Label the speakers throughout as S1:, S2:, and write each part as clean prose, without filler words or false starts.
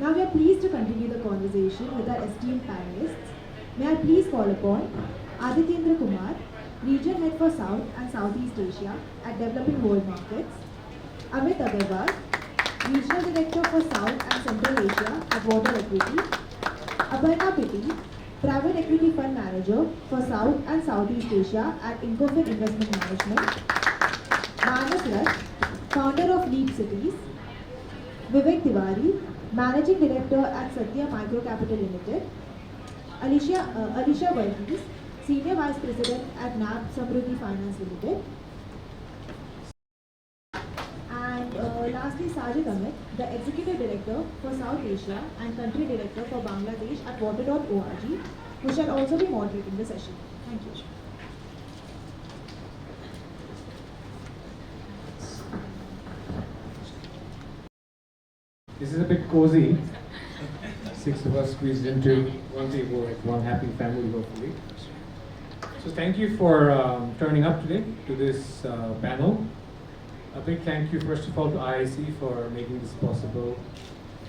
S1: Now we are pleased to continue the conversation with our esteemed panelists. May I please call upon Adityendra Kumar, Region Head for South and Southeast Asia at Developing World Markets, Amit Agarwal, Regional Director for South and Central Asia at Water Equity, Aparna Pitti, Private Equity Fund Manager for South and Southeast Asia at Incofin Investment Management, Manas Rath, Founder of Leap Cities, Vivek Tiwari, Managing Director at Satya Micro Capital Limited, Alicia Varghese, Senior Vice President at NAB Samruddhi Finance Limited, and lastly Sajid Amit, the Executive Director for South Asia and Country Director for Bangladesh at water.org, who shall also be moderating the session. Thank you.
S2: This is a bit cozy. 6 of us squeezed into one table like one happy family, hopefully. So thank you for turning up today to this panel. A big thank you, first of all, to IIC for making this possible.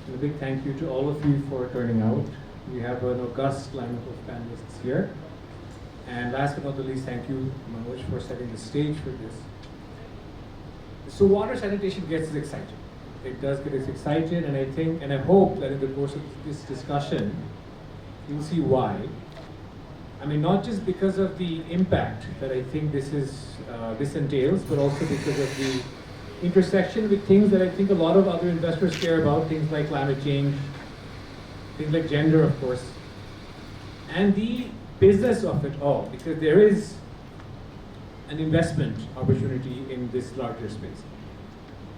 S2: And a big thank you to all of you for turning out. We have an august lineup of panelists here. And last but not the least, thank you, Manoj, for setting the stage for this. So water sanitation gets us excited. It does get us excited, and I think, and I hope that in the course of this discussion, you'll see why. I mean, not just because of the impact that I think this entails, but also because of the intersection with things that I think a lot of other investors care about, things like climate change, things like gender, of course, and the business of it all, because there is an investment opportunity in this larger space.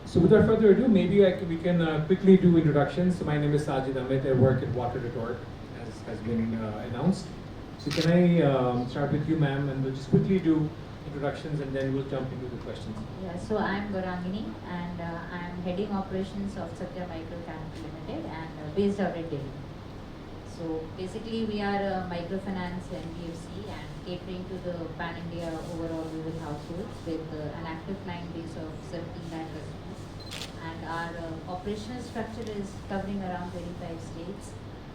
S2: So without further ado, maybe we can quickly do introductions. So my name is Sajid Amit. I work at water.org, as has been announced. So can I start with you, ma'am, and we'll just quickly do introductions and then we'll jump into the questions.
S3: Yeah, so I'm Gaurangini and I'm heading operations of Satya Micro Capital Limited and based out at Delhi. So basically we are a microfinance NBFC and catering to the pan-India overall rural households with an active client base of 17 lakh customers. And our operational structure is covering around 25 states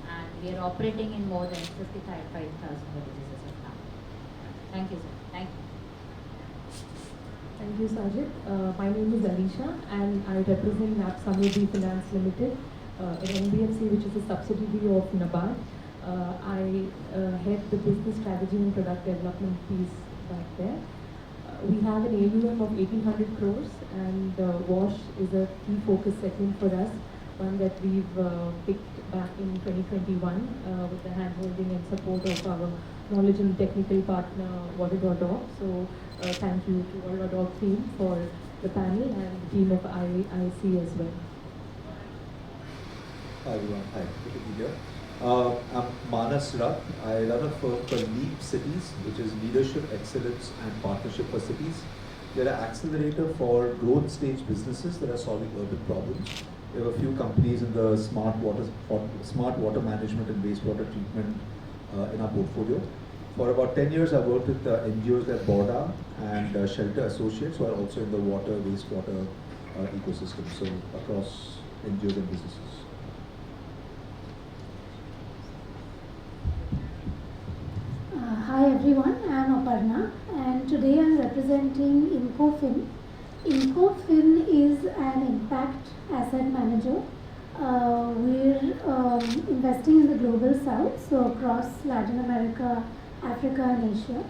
S3: and we are operating in more than 55,000 villages as of now. Thank you, sir. Thank you.
S4: Thank you, Sajid. My name is Alicia and I represent NAB Samruddhi Finance Limited, an NBFC which is a subsidiary of NABARD. I head the business strategy and product development piece back there. We have an AUM of 1800 crores and wash is a key focus segment for us, one that we've picked back in 2021 with the handholding and support of our knowledge and technical partner water.org. So thank you to water.org team for the panel and the team of IIC as well.
S5: Hi everyone, hi, good to be here. I'm Manas Rath. I run a firm called Leap Cities, which is Leadership, Excellence and Partnership for Cities. We're an accelerator for growth stage businesses that are solving urban problems. We have a few companies in the smart water management and wastewater treatment in our portfolio. For about 10 years, I've worked with NGOs like Borda and Shelter Associates, who are also in the water, wastewater ecosystem, so across NGOs and businesses.
S6: Hi everyone, I am Aparna and today I am representing Incofin. Incofin is an impact asset manager. We're investing in the global south, so across Latin America, Africa and Asia.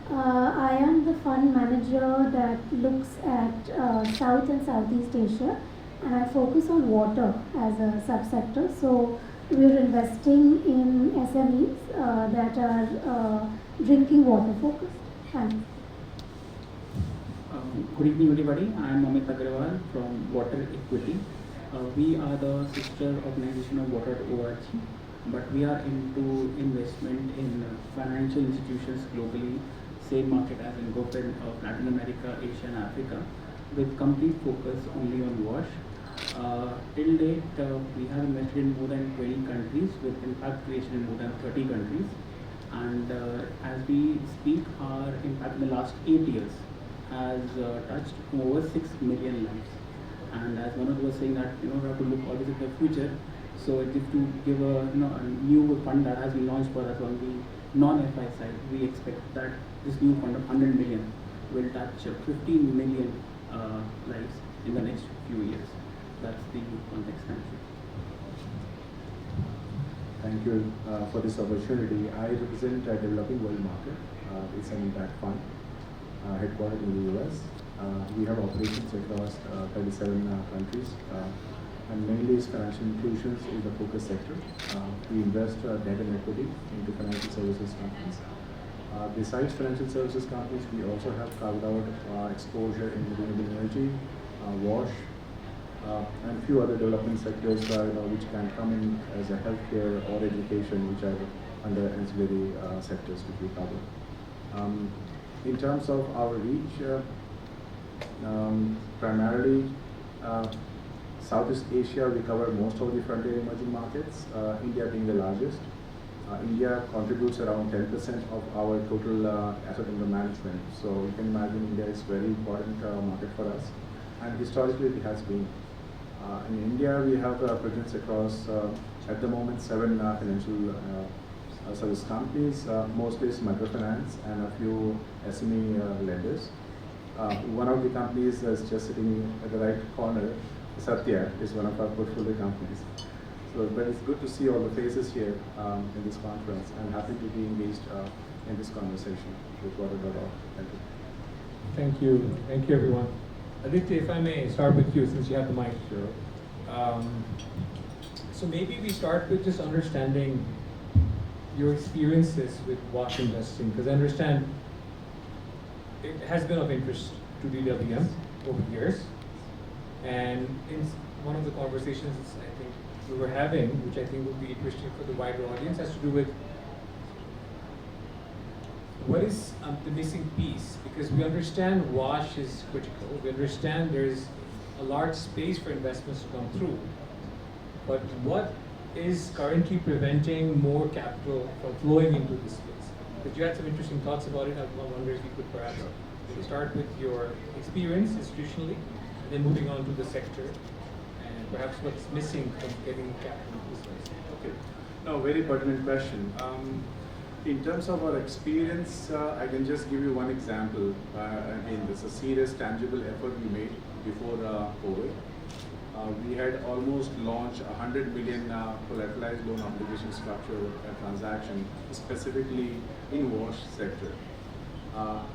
S6: I am the fund manager that looks at South and Southeast Asia and I focus on water as a subsector. So we're investing in SMEs that are drinking water focused. Thanks.
S7: Good evening everybody, I am Amit Agarwal from Water Equity. We are the sister organization of water.org, but we are into investment in financial institutions globally, same market as Incofin of Latin America, Asia and Africa, with complete focus only on wash. Till date, we have invested in more than 20 countries with impact creation in more than 30 countries. And as we speak, our impact in the last 8 years has touched over 6 million lives. And as Manoj was saying that we have to look always at the future, So just to give a new fund that has been launched for us on the non-FI side, we expect that this new fund of 100 million will touch 15 million lives in the next few years. That's the context. Thank you.
S8: Thank you for this opportunity. I represent a developing world market. It's an impact fund headquartered in the US. We have operations across 37 countries, and mainly financial inclusions is the focus sector. We invest debt and equity into financial services companies. Besides financial services companies, we also have carved out exposure in renewable energy, wash, and few other development sectors which can come in as a healthcare or education, which are under ancillary sectors which we cover. In terms of our reach, primarily Southeast Asia, we cover most of the frontier emerging markets, India being the largest. India contributes around 10% of our total asset under management. So you can imagine India is a very important market for us, and historically it has been. In India, we have a presence across, at the moment, 7 financial service companies, mostly is microfinance and a few SME lenders. One of the companies is just sitting at the right corner. Satya is one of our portfolio companies. So, but it's good to see all the faces here in this conference. I'm happy to be engaged in this conversation with Water.org. Thank you.
S2: Thank you. Thank you, everyone. Aditya, if I may start with you since you have the mic.
S8: Sure.
S2: So maybe we start with just understanding your experiences with watch investing, because I understand it has been of interest to DWM over the years. And in one of the conversations I think we were having, which I think would be interesting for the wider audience, has to do with what is the missing piece? Because we understand wash is critical. We understand there's a large space for investments to come through. But what is currently preventing more capital from flowing into this space? Because you had some interesting thoughts about it. I wonder if you could perhaps start with your experience institutionally, and then moving on to the sector, and perhaps what's missing from getting capital into this space.
S8: Okay. No, very pertinent question. In terms of our experience, I can just give you one example. Again, this is a serious, tangible effort we made before COVID. We had almost launched 100 million collateralized loan obligation structure transaction, specifically in wash sector.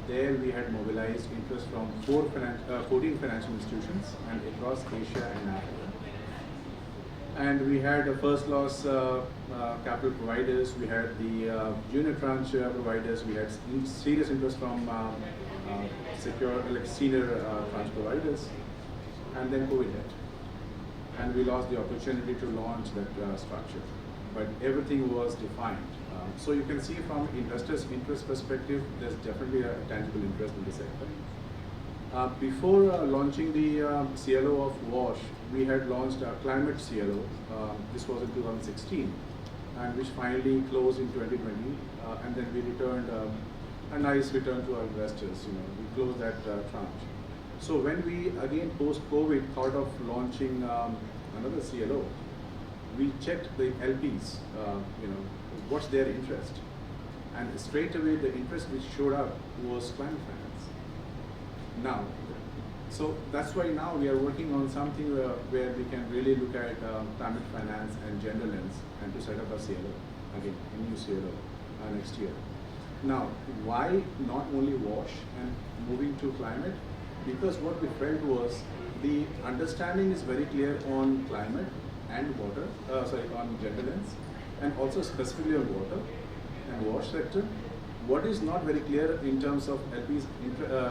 S8: There we had mobilized interest from 14 financial institutions and across Asia and Africa. And we had first loss capital providers, we had the junior tranche providers, we had serious interest from senior tranche providers, and then COVID hit. And we lost the opportunity to launch that structure. But everything was defined. So you can see from investors' interest perspective, there's definitely a tangible interest in the sector. Before launching the CLO of WASH, we had launched a climate CLO. This was in 2016, and which finally closed in 2020. And then we returned a nice return to our investors. We closed that tranche. So when we again post-COVID thought of launching another CLO, we checked the LPs. What's their interest, and straight away the interest which showed up was climate finance. Now, so that's why now we are working on something where we can really look at climate finance and gender lens, and to set up a CLO, again, a new CLO next year. Now, why not only wash and moving to climate? Because what we felt was the understanding is very clear on climate and water, on gender lens, and also specifically on water and wash sector. What is not very clear in terms of LP's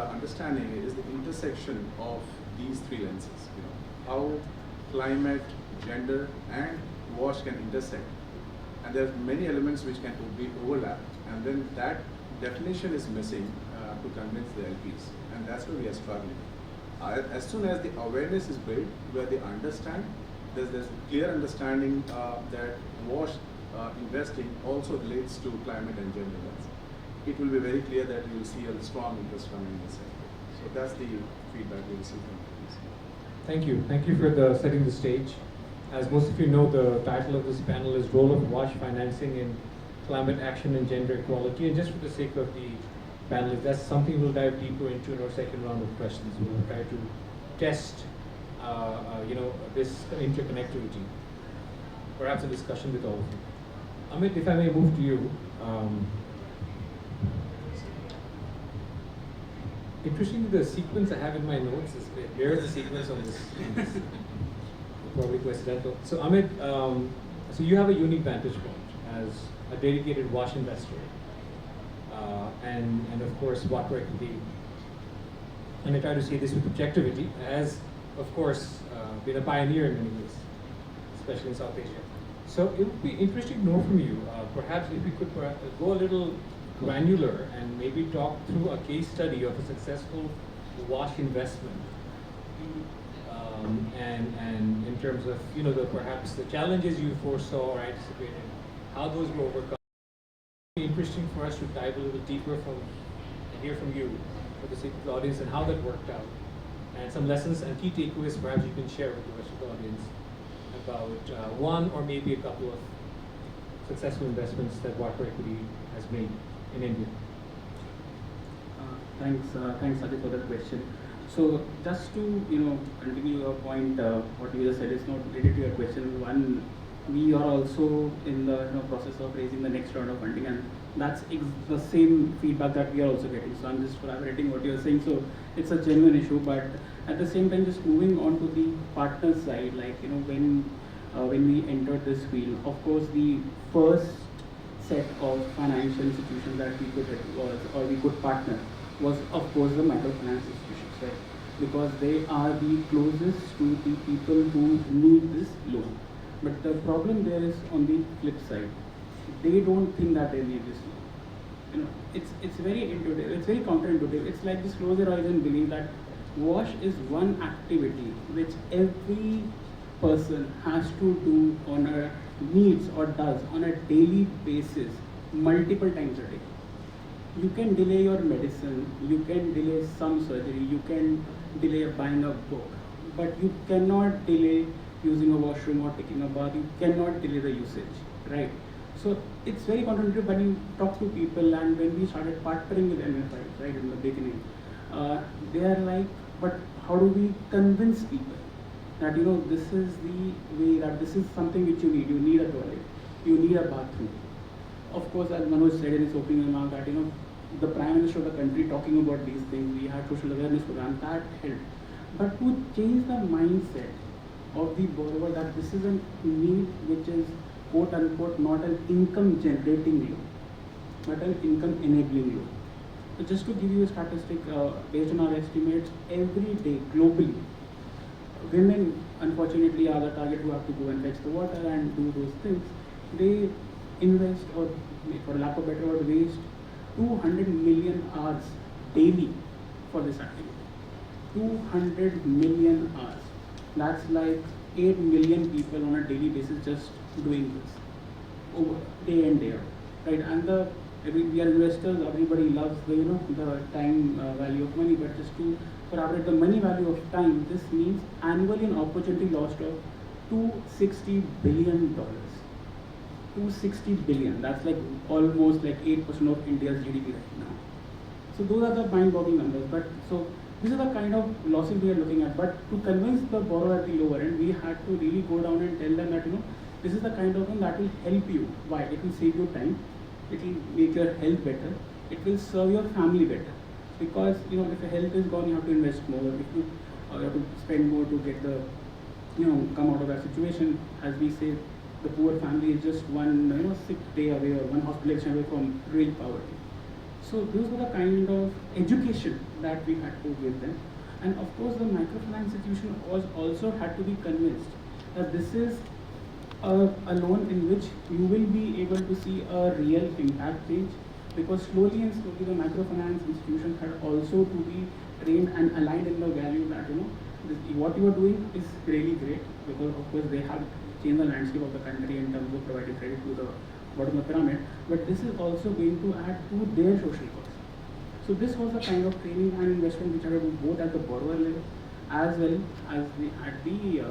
S8: understanding is the intersection of these three lenses. How climate, gender, and wash can intersect. And there are many elements which can be overlapped. And then that definition is missing to convince the LPs. And that's where we are struggling. As soon as the awareness is built, where they understand, there's a clear understanding that wash investing also relates to climate and gender lens. It will be very clear that you will see a strong interest coming in the sector. So that's the feedback we receive from companies.
S2: Thank you. Thank you for setting the stage. As most of you know, the title of this panel is Role of Wash Financing in Climate Action and Gender Equality. And just for the sake of the panelists, that's something we'll dive deeper into in our second round of questions. We'll try to test, this interconnectivity. Perhaps a discussion with all of you. Amit, if I may move to you. Interestingly, the sequence I have in my notes is here's the sequence on this. Probably coincidental. So Amit, so you have a unique vantage point as a dedicated wash investor, and of course water equity. And I try to say this with objectivity, as of course been a pioneer in many ways, especially in South Asia. So it would be interesting to know from you, perhaps if we could go a little granular and maybe talk through a case study of a successful wash investment, and in terms of perhaps the challenges you foresaw or anticipated, how those were overcome. It would be interesting for us to dive a little deeper and hear from you for the sake of the audience and how that worked out, and some lessons and key takeaways perhaps you can share with the rest of the audience about one or maybe a couple of successful investments that water equity has made in India.
S7: Thanks, Sajid, for that question. So just to continue your point, what you just said is not related to your question. One, we are also in the process of raising the next round of funding, and that's the same feedback that we are also getting. So I'm just collaborating what you're saying. So it's a genuine issue, but at the same time, just moving on to the partner side, like when we entered this field, of course, the first set of financial institutions that we could hit we could partner was, of course, the microfinance institutions, right? Because they are the closest to the people who need this loan. But the problem there is on the flip side. They don't think that they need this loan. It's very intuitive. It's very counterintuitive. It's like just close your eyes and believe that wash is one activity which every person has to do on a needs or does on a daily basis multiple times a day. You can delay your medicine, you can delay some surgery, you can delay buying a book, but you cannot delay using a washroom or taking a bath. You cannot delay the usage, right? So it's very counterintuitive when you talk to people, and when we started partnering with MFI, right, in the beginning, they are like, but how do we convince people that this is the way, that this is something which you need a toilet, you need a bathroom. Of course, as Manoj said in his opening remark, that the Prime Minister of the country talking about these things, we had social awareness program, that helped. But to change the mindset of the borrower that this is a need which is quote unquote not an income generating loan, but an income enabling loan. So just to give you a statistic, based on our estimates, every day globally, women unfortunately are the target who have to go and fetch the water and do those things. They invest, or for lack of a better word, waste 200 million hours daily for this activity. 200 million hours. That's like 8 million people on a daily basis just doing this over day in day out, right? And we are investors. Everybody loves the the time value of money, but just to corroborate the money value of time, this means annually an opportunity lost of $260 billion. 260 billion. That's like almost like 8% of India's GDP right now. So those are the mind-boggling numbers. But so these are the kind of losses we are looking at. But to convince the borrower at the lower end, we had to really go down and tell them that this is the kind of one that will help you. Why? It will save you time. It will make your health better. It will serve your family better. Because if your health is gone, you have to invest more. If you have to spend more to get the come out of that situation. As we say, the poor family is just one sick day away or one hospitalization away from real poverty. So those were the kind of education that we had to give them. And of course, the microfinance institution also had to be convinced that this is a loan in which you will be able to see a real impact change, because slowly and slowly the microfinance institutions had also to be trained and aligned in the value that what you are doing is really great, because of course they have changed the landscape of the country in terms of providing credit to the bottom of the pyramid, but this is also going to add to their social costs. So this was the kind of training and investment which I had to do both at the borrower level as well as at the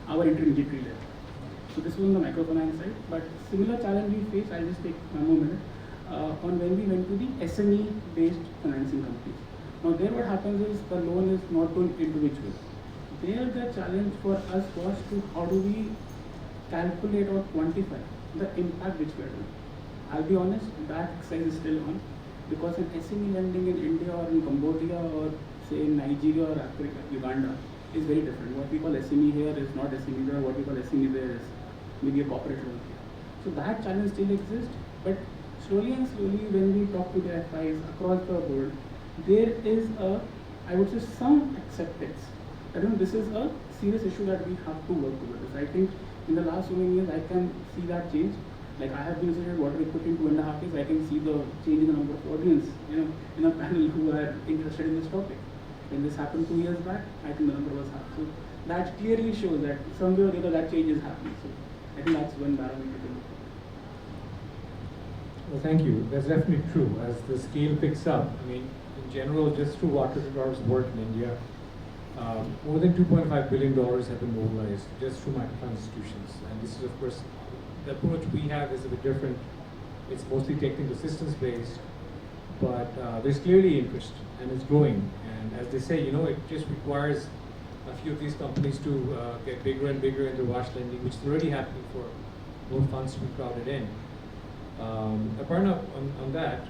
S7: our intermediary level. So this was on the microfinance side, but similar challenge we face. I'll just take one more minute on when we went to the SME-based financing companies. Now there, what happens is the loan is not to an individual. There, the challenge for us was to how do we calculate or quantify the impact which we are doing. I'll be honest, that exercise is still on, because in SME lending in India or in Cambodia or say in Nigeria or Africa, Uganda is very different. What we call SME here is not SME there. What we call SME there is maybe a corporate loan here. So that challenge still exists, but slowly and slowly when we talk to the FIs across the world, there is I would say some acceptance. I don't know, this is a serious issue that we have to work towards. I think in the last so many years I can see that change. Like I have been associated water equity in 2.5 years, I can see the change in the number of audience, in a panel who are interested in this topic. When this happened 2 years back, I think the number was half. So that clearly shows that somewhere or the other that change is happening. So I think that's one barometer to look at.
S2: Well, thank you. That's definitely true. As the scale picks up, I mean, in general, just through water resource work in India, more than $2.5 billion have been mobilized just through microfinance institutions. And this is, of course, the approach we have is a bit different. It's mostly technical assistance based, but there's clearly interest and it's growing. And as they say, it just requires a few of these companies to get bigger and bigger in their wash lending, which is already happening for more funds to be crowded in. Aparna, on that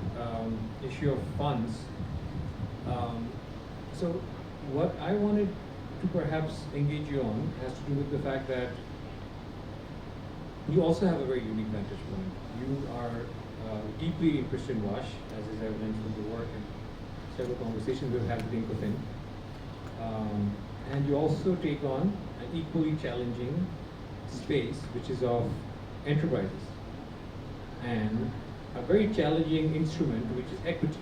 S2: issue of funds, so what I wanted to perhaps engage you on has to do with the fact that you also have a very unique vantage point. You are deeply interested in WASH, as is evident from the work and several conversations we've had with Incofin. And you also take on an equally challenging space, which is of enterprises, and a very challenging instrument, which is equity.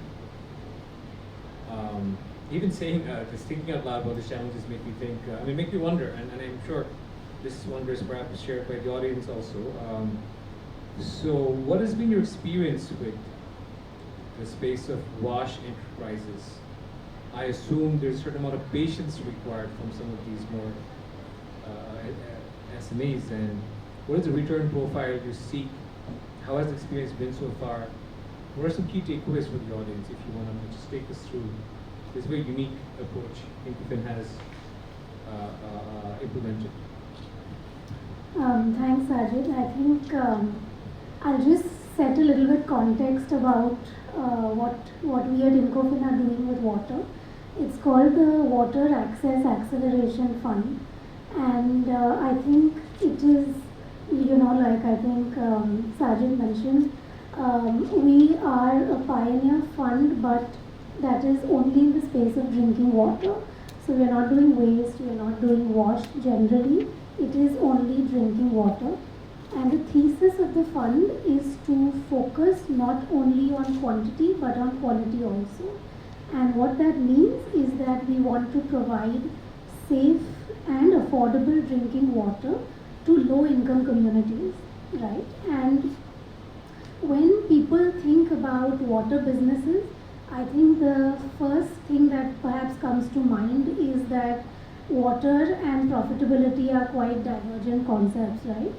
S2: Even saying, just thinking out loud about these challenges make me think, make me wonder, and I'm sure this wonder is perhaps shared by the audience also. So what has been your experience with the space of WASH enterprises? I assume there's a certain amount of patience required from some of these more SMEs, and what is the return profile you seek? How has the experience been so far? What are some key takeaways for the audience, if you want to just take us through this very unique approach Incofin has implemented?
S6: Thanks, Ajit. I think I'll just set a little bit context about what we at Incofin are doing with water. It's called the Water Access Acceleration Fund, and I think it is, like I think Sajid mentioned, we are a pioneer fund, but that is only in the space of drinking water. So we are not doing waste, we are not doing wash generally. It is only drinking water. And the thesis of the fund is to focus not only on quantity but on quality also. And what that means is that we want to provide safe and affordable drinking water to low income communities, right? And when people think about water businesses, I think the first thing that perhaps comes to mind is that water and profitability are quite divergent concepts, right?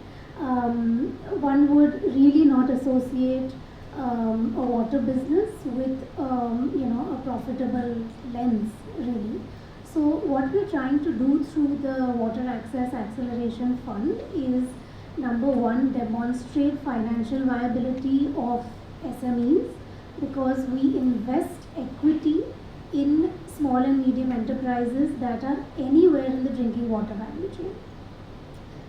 S6: One would really not associate a water business with a profitable lens, really. So what we're trying to do through the Water Access Acceleration Fund is, number one, demonstrate financial viability of SMEs, because we invest equity in small and medium enterprises that are anywhere in the drinking water value chain.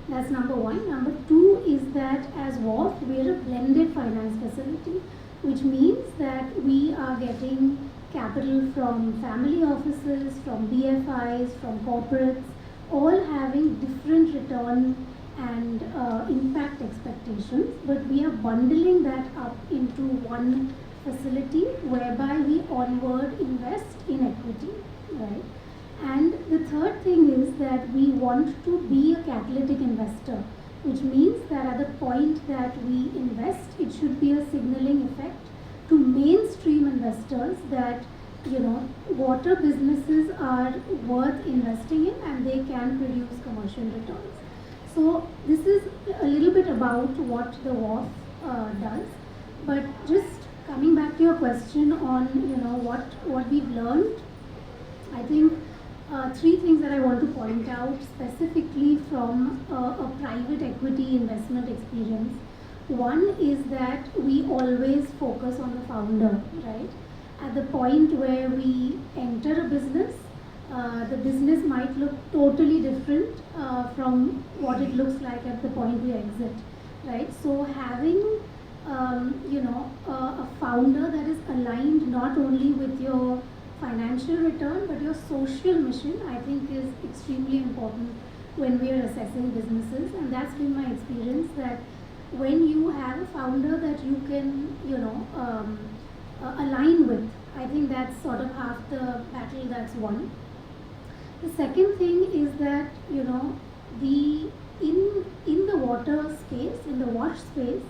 S6: That's number one. Number two is that as WAF, we're a blended finance facility, which means that we are getting capital from family offices, from BFIs, from corporates, all having different return and impact expectations, but we are bundling that up into one facility whereby we onward invest in equity, right? And the third thing is that we want to be a catalytic investor, which means that at the point that we invest, it should be a signaling effect to mainstream investors that water businesses are worth investing in and they can produce commercial returns. So this is a little bit about what the WAF does. But just coming back to your question on what we've learned, I think three things that I want to point out specifically from a private equity investment experience. One is that we always focus on the founder, right? At the point where we enter a business, the business might look totally different from what it looks like at the point we exit, right? So having a founder that is aligned not only with your financial return but your social mission, I think is extremely important when we are assessing businesses. And that's been my experience, that when you have a founder that you can align with, I think that's sort of half the battle that's won. The second thing is that the in the water space, in the wash space,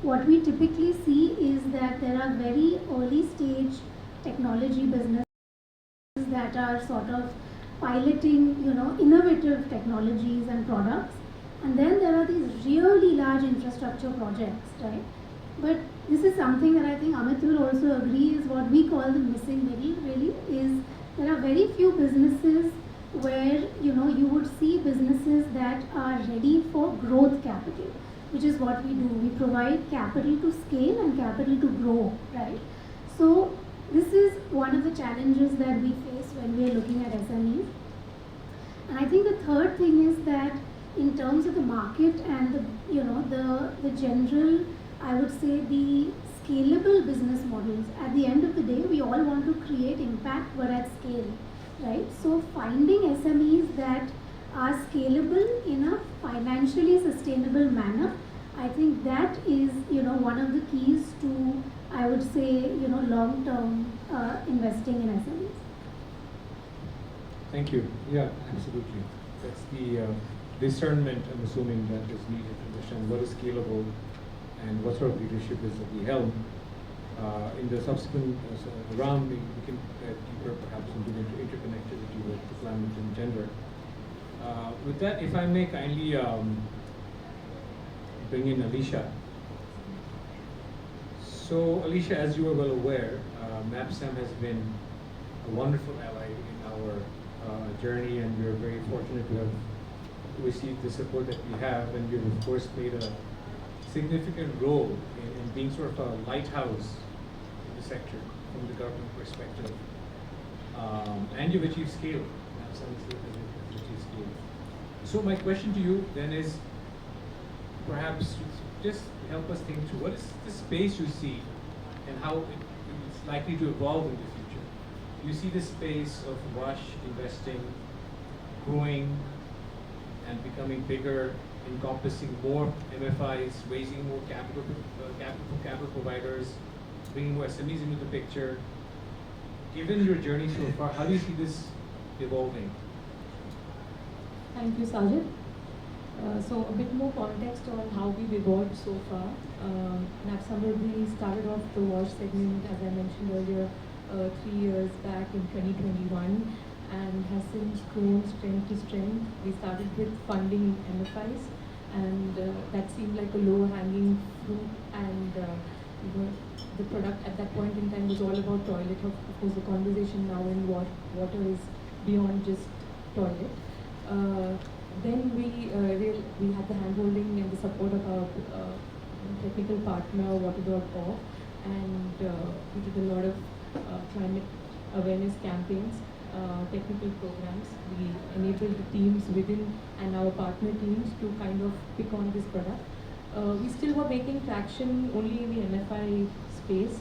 S6: what we typically see is that there are very early stage technology businesses that are sort of piloting innovative technologies and products, and then there are these really large infrastructure projects, right? But this is something that I think Amit will also agree is what we call the missing middle. Really, is there are very few businesses where you would see businesses that are ready for growth capital, which is what we do. We provide capital to scale and capital to grow, right? So this is one of the challenges that we face when we are looking at SMEs. And I think the third thing is that in terms of the market and the general, I would say, the scalable business models, at the end of the day, we all want to create impact but at scale, right? So finding SMEs that are scalable in a financially sustainable manner, I think that is one of the keys to, I would say, long-term investing in SMEs.
S2: Thank you. Yeah, absolutely. That's the discernment, I'm assuming, that is needed to understand what is scalable and what sort of leadership is at the helm. In the subsequent round, we can get deeper perhaps into the interconnectivity with the climate and gender. With that, if I may kindly bring in Alicia. So, Alicia, as you are well aware, MAPSAM has been a wonderful ally in our journey, and we are very fortunate to have received the support that we have, and you've of course played a significant role in being sort of a lighthouse in the sector from the government perspective. And you've achieved scale. MAPSAM has achieved scale. So my question to you then is, perhaps just help us think through what is the space you see and how it's likely to evolve in the future. Do you see the space of wash investing growing and becoming bigger, encompassing more MFIs, raising more capital from capital providers, bringing more SMEs into the picture? Given your journey so far, how do you see this evolving?
S4: Thank you, Sajid. So a bit more context on how we've evolved so far. We started off the wash segment, as I mentioned earlier, 3 years back in 2021, and has since grown strength to strength. We started with funding MFIs, and that seemed like a low-hanging fruit, and the product at that point in time was all about toilet. Of course, the conversation now in water is beyond just toilet. Then we had the handholding and the support of our technical partner, Water.org, and we did a lot of climate awareness campaigns, technical programs. We enabled the teams within and our partner teams to kind of pick on this product. We still were making traction only in the MFI space.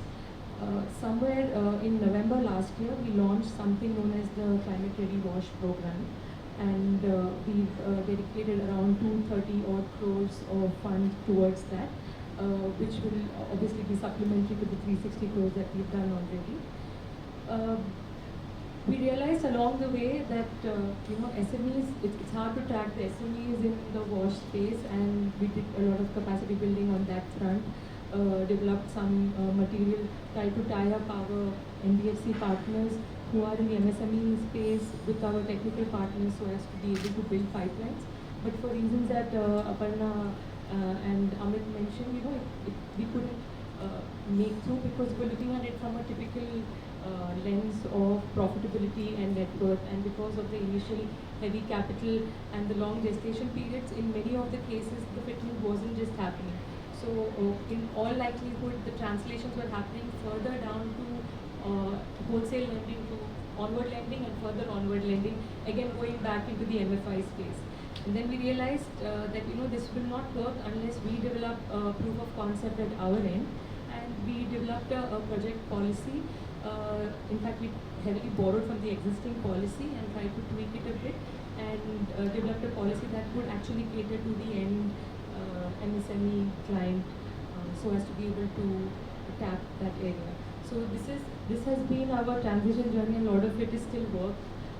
S4: Somewhere in November last year, we launched something known as the Climate Ready Wash program, and we've dedicated around 230 odd crores of funds towards that, which will obviously be supplementary to the 360 crores that we've done already. We realized along the way that SMEs, it's hard to track the SMEs in the wash space, and we did a lot of capacity building on that front. developed some material, tried to tie up our NBFC partners who are in the MSME space with our technical partners so as to be able to build pipelines. But for reasons that Aparna and Amit mentioned, we couldn't make through because we're looking at it from a typical lens of profitability and net worth, and because of the initial heavy capital and the long gestation periods, in many of the cases the fitment wasn't just happening. So in all likelihood, the translations were happening further down to wholesale lending, to onward lending, and further onward lending, again going back into the MFI space. And then we realized that this will not work unless we develop proof of concept at our end, and we developed a project policy. In fact, we heavily borrowed from the existing policy and tried to tweak it a bit, and developed a policy that would actually cater to the end MSME client, so as to be able to tap that area. So this has been our transition journey, and a lot of it is still work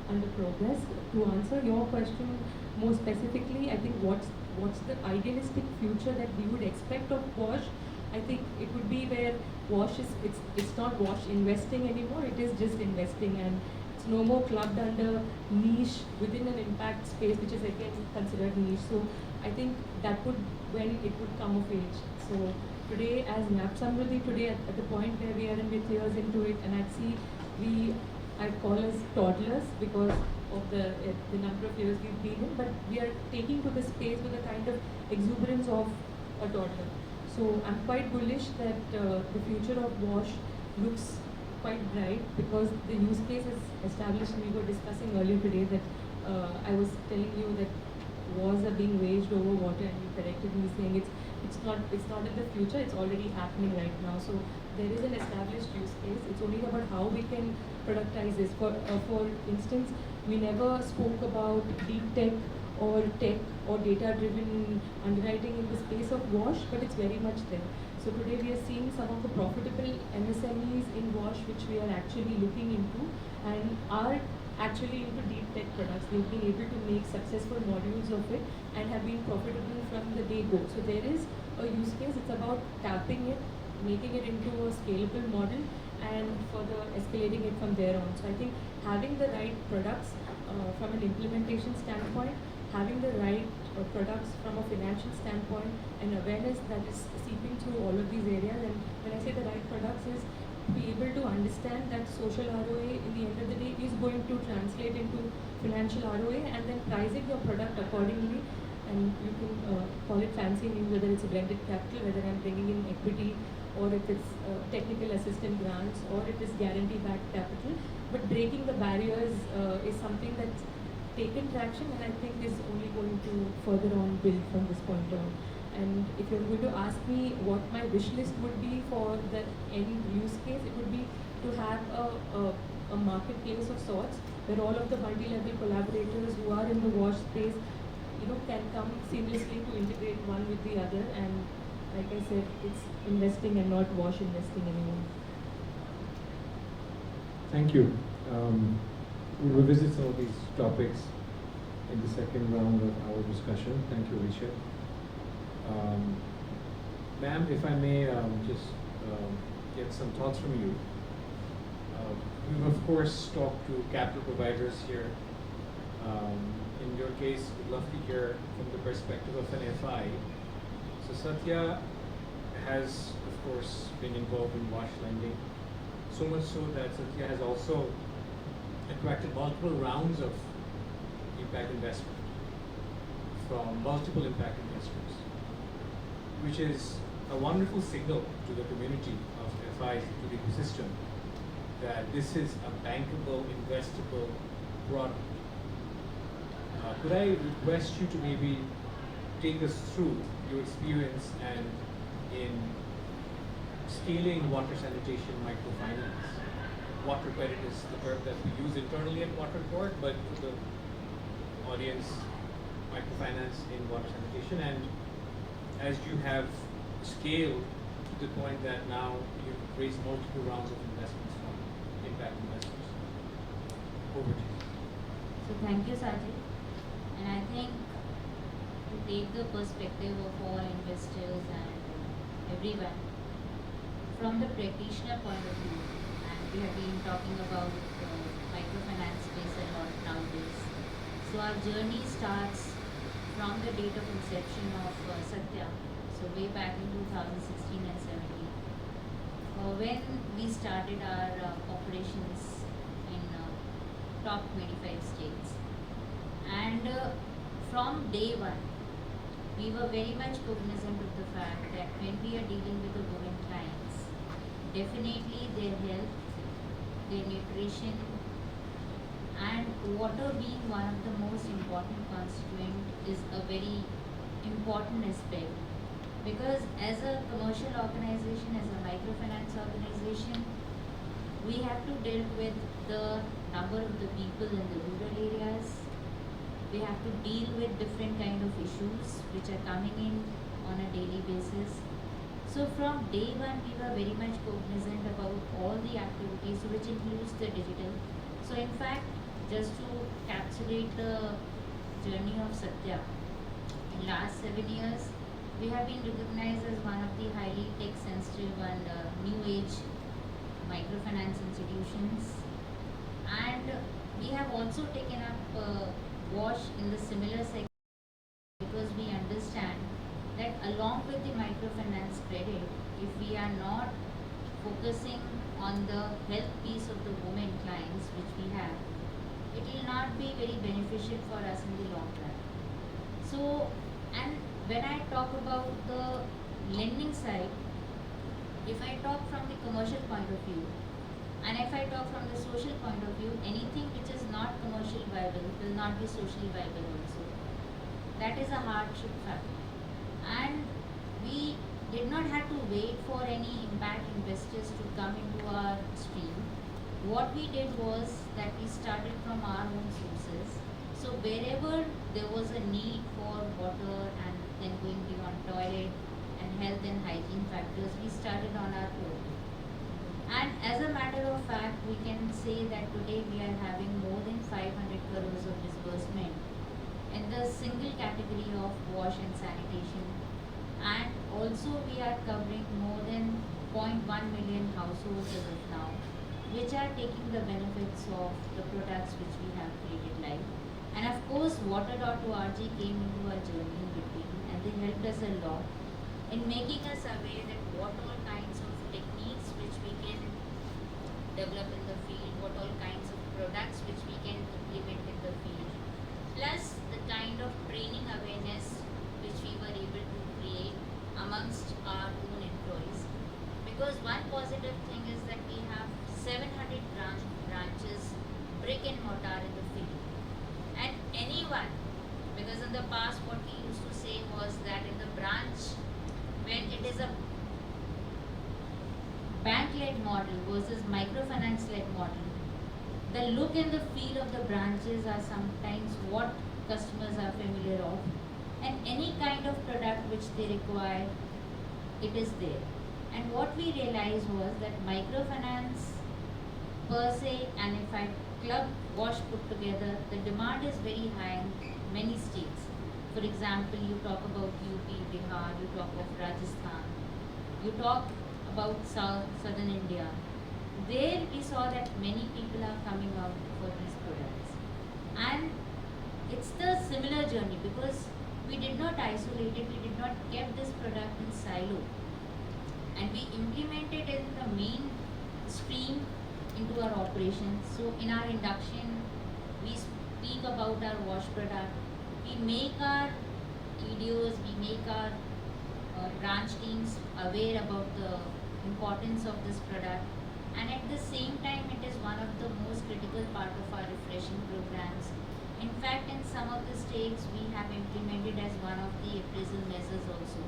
S4: under progress. To answer your question more specifically, I think what's the idealistic future that we would expect of Wash? I think it would be where Wash is it's not Wash investing anymore. It is just investing, and it's no more clubbed under niche within an impact space, which is again considered niche. So I think that would when it would come of age. So today, as NAP Samruddhi, today at the point where we are in with years into it, and I call us toddlers because of the number of years we've been in, but we are taking to the space with a kind of exuberance of a toddler. So I'm quite bullish that the future of Wash looks quite bright because the use case is established, and we were discussing earlier today that I was telling you that wars are being waged over water, and you corrected me saying it's not in the future, it's already happening right now. So there is an established use case. It's only about how we can productize this. For instance, we never spoke about deep tech or data-driven underwriting in the space of Wash, but it's very much there. So today we are seeing some of the profitable MSMEs in Wash, which we are actually looking into, and are actually into deep tech products. They've been able to make successful modules of it and have been profitable from the day go. So there is a use case. It's about tapping it, making it into a scalable model, and further escalating it from there on. So I think having the right products from an implementation standpoint, having the right products from a financial standpoint, and awareness that is seeping through all of these areas. And when I say the right products is be able to understand that social ROA in the end of the day is going to translate into financial ROA, and then pricing your product accordingly. And you can call it fancy names, whether it's a blended capital, whether I'm bringing in equity, or if it's technical assistant grants, or it is guarantee-backed capital. But breaking the barriers is something that's taken traction, and I think is only going to further on build from this point on. And if you're going to ask me what my wish list would be for the end use case, it would be to have a marketplace of sorts where all of the multi-level collaborators who are in the Wash space, can come seamlessly to integrate one with the other. And like I said, it's investing and not Wash investing anymore.
S2: Thank you. We'll revisit some of these topics in the second round of our discussion. Thank you, Risha. Ma'am, if I may just get some thoughts from you. We've of course talked to capital providers here. In your case, we'd love to hear from the perspective of an FI. So Satya has of course been involved in Wash lending, so much so that Satya has also attracted multiple rounds of impact investment from multiple impact investors, which is a wonderful signal to the community of FIs, to the ecosystem, that this is a bankable, investable product. Could I request you to maybe take us through your experience and in scaling water sanitation microfinance? Water credit is the term that we use internally at Water Court, but for the audience, microfinance in water sanitation. And as you have scaled to the point that now you've raised multiple rounds of investments from impact investors. Over to you.
S3: So thank you, Sajid. And I think to take the perspective of all investors and everyone, from the practitioner point of view, and we have been talking about microfinance space a lot nowadays. So our journey starts from the date of inception of Satya, so way back in 2016 and 17, when we started our operations in top 25 states. And from day one, we were very much cognizant of the fact that when we are dealing with the women clients, definitely their health, their nutrition, and water being one of the most important constituent is a very important aspect, because as a commercial organization, as a microfinance organization, we have to deal with the number of the people in the rural areas. We have to deal with different kind of issues which are coming in on a daily basis. So from day one, we were very much cognizant about all the activities, which includes the digital. So in fact, just to encapsulate the journey of Satya, in last 7 years, we have been recognized as one of the highly tech sensitive and new age microfinance institutions. And we have also taken up WASH in the similar sector, because we understand that along with the microfinance credit, if we are not focusing on the health piece of the women clients which we have, it will not be very beneficial for us in the long run. So, and when I talk about the lending side, if I talk from the commercial point of view, and if I talk from the social point of view, anything which is not commercially viable will not be socially viable also. That is a hardship factor. And we did not have to wait for any impact investors to come into our stream. What we did was that we started from our own sources. So wherever there was a need for water and then going beyond toilet and health and hygiene factors, we started on our own. And as a matter of fact, we can say that today we are having more than 500 crores of disbursement in the single category of wash and sanitation. And also we are covering more than 0.1 million households as of now, which are taking the benefits of the products which we have created live. And of course, water.org came into our journey in between, and they helped us a lot in making us aware that what all kinds of techniques which we can develop in the field, what all kinds of products which we can implement in the field, plus the kind of training awareness which we were able to create amongst our own employees. Because one positive thing is that we have 700 branches, brick and mortar in the field. And anyone, because in the past what we used to say was that in the branch, when it is a bank-led model versus microfinance-led model, the look and the feel of the branches are sometimes what customers are familiar of, and any kind of product which they require, it is there. And what we realized was that microfinance per se, and if I club wash put together, the demand is very high in many states. For example, you talk about UP, Bihar, you talk of Rajasthan, you talk about southern India. There we saw that many people are coming out for these products. And it's the similar journey, because we did not isolate it, we did not keep this product in silo. And we implemented in the main stream into our operations. So in our induction, we speak about our wash product. We make our videos, we make our branch teams aware about the importance of this product. And at the same time, it is one of the most critical part of our refreshing programs. In fact, in some of the states, we have implemented as one of the appraisal measures also.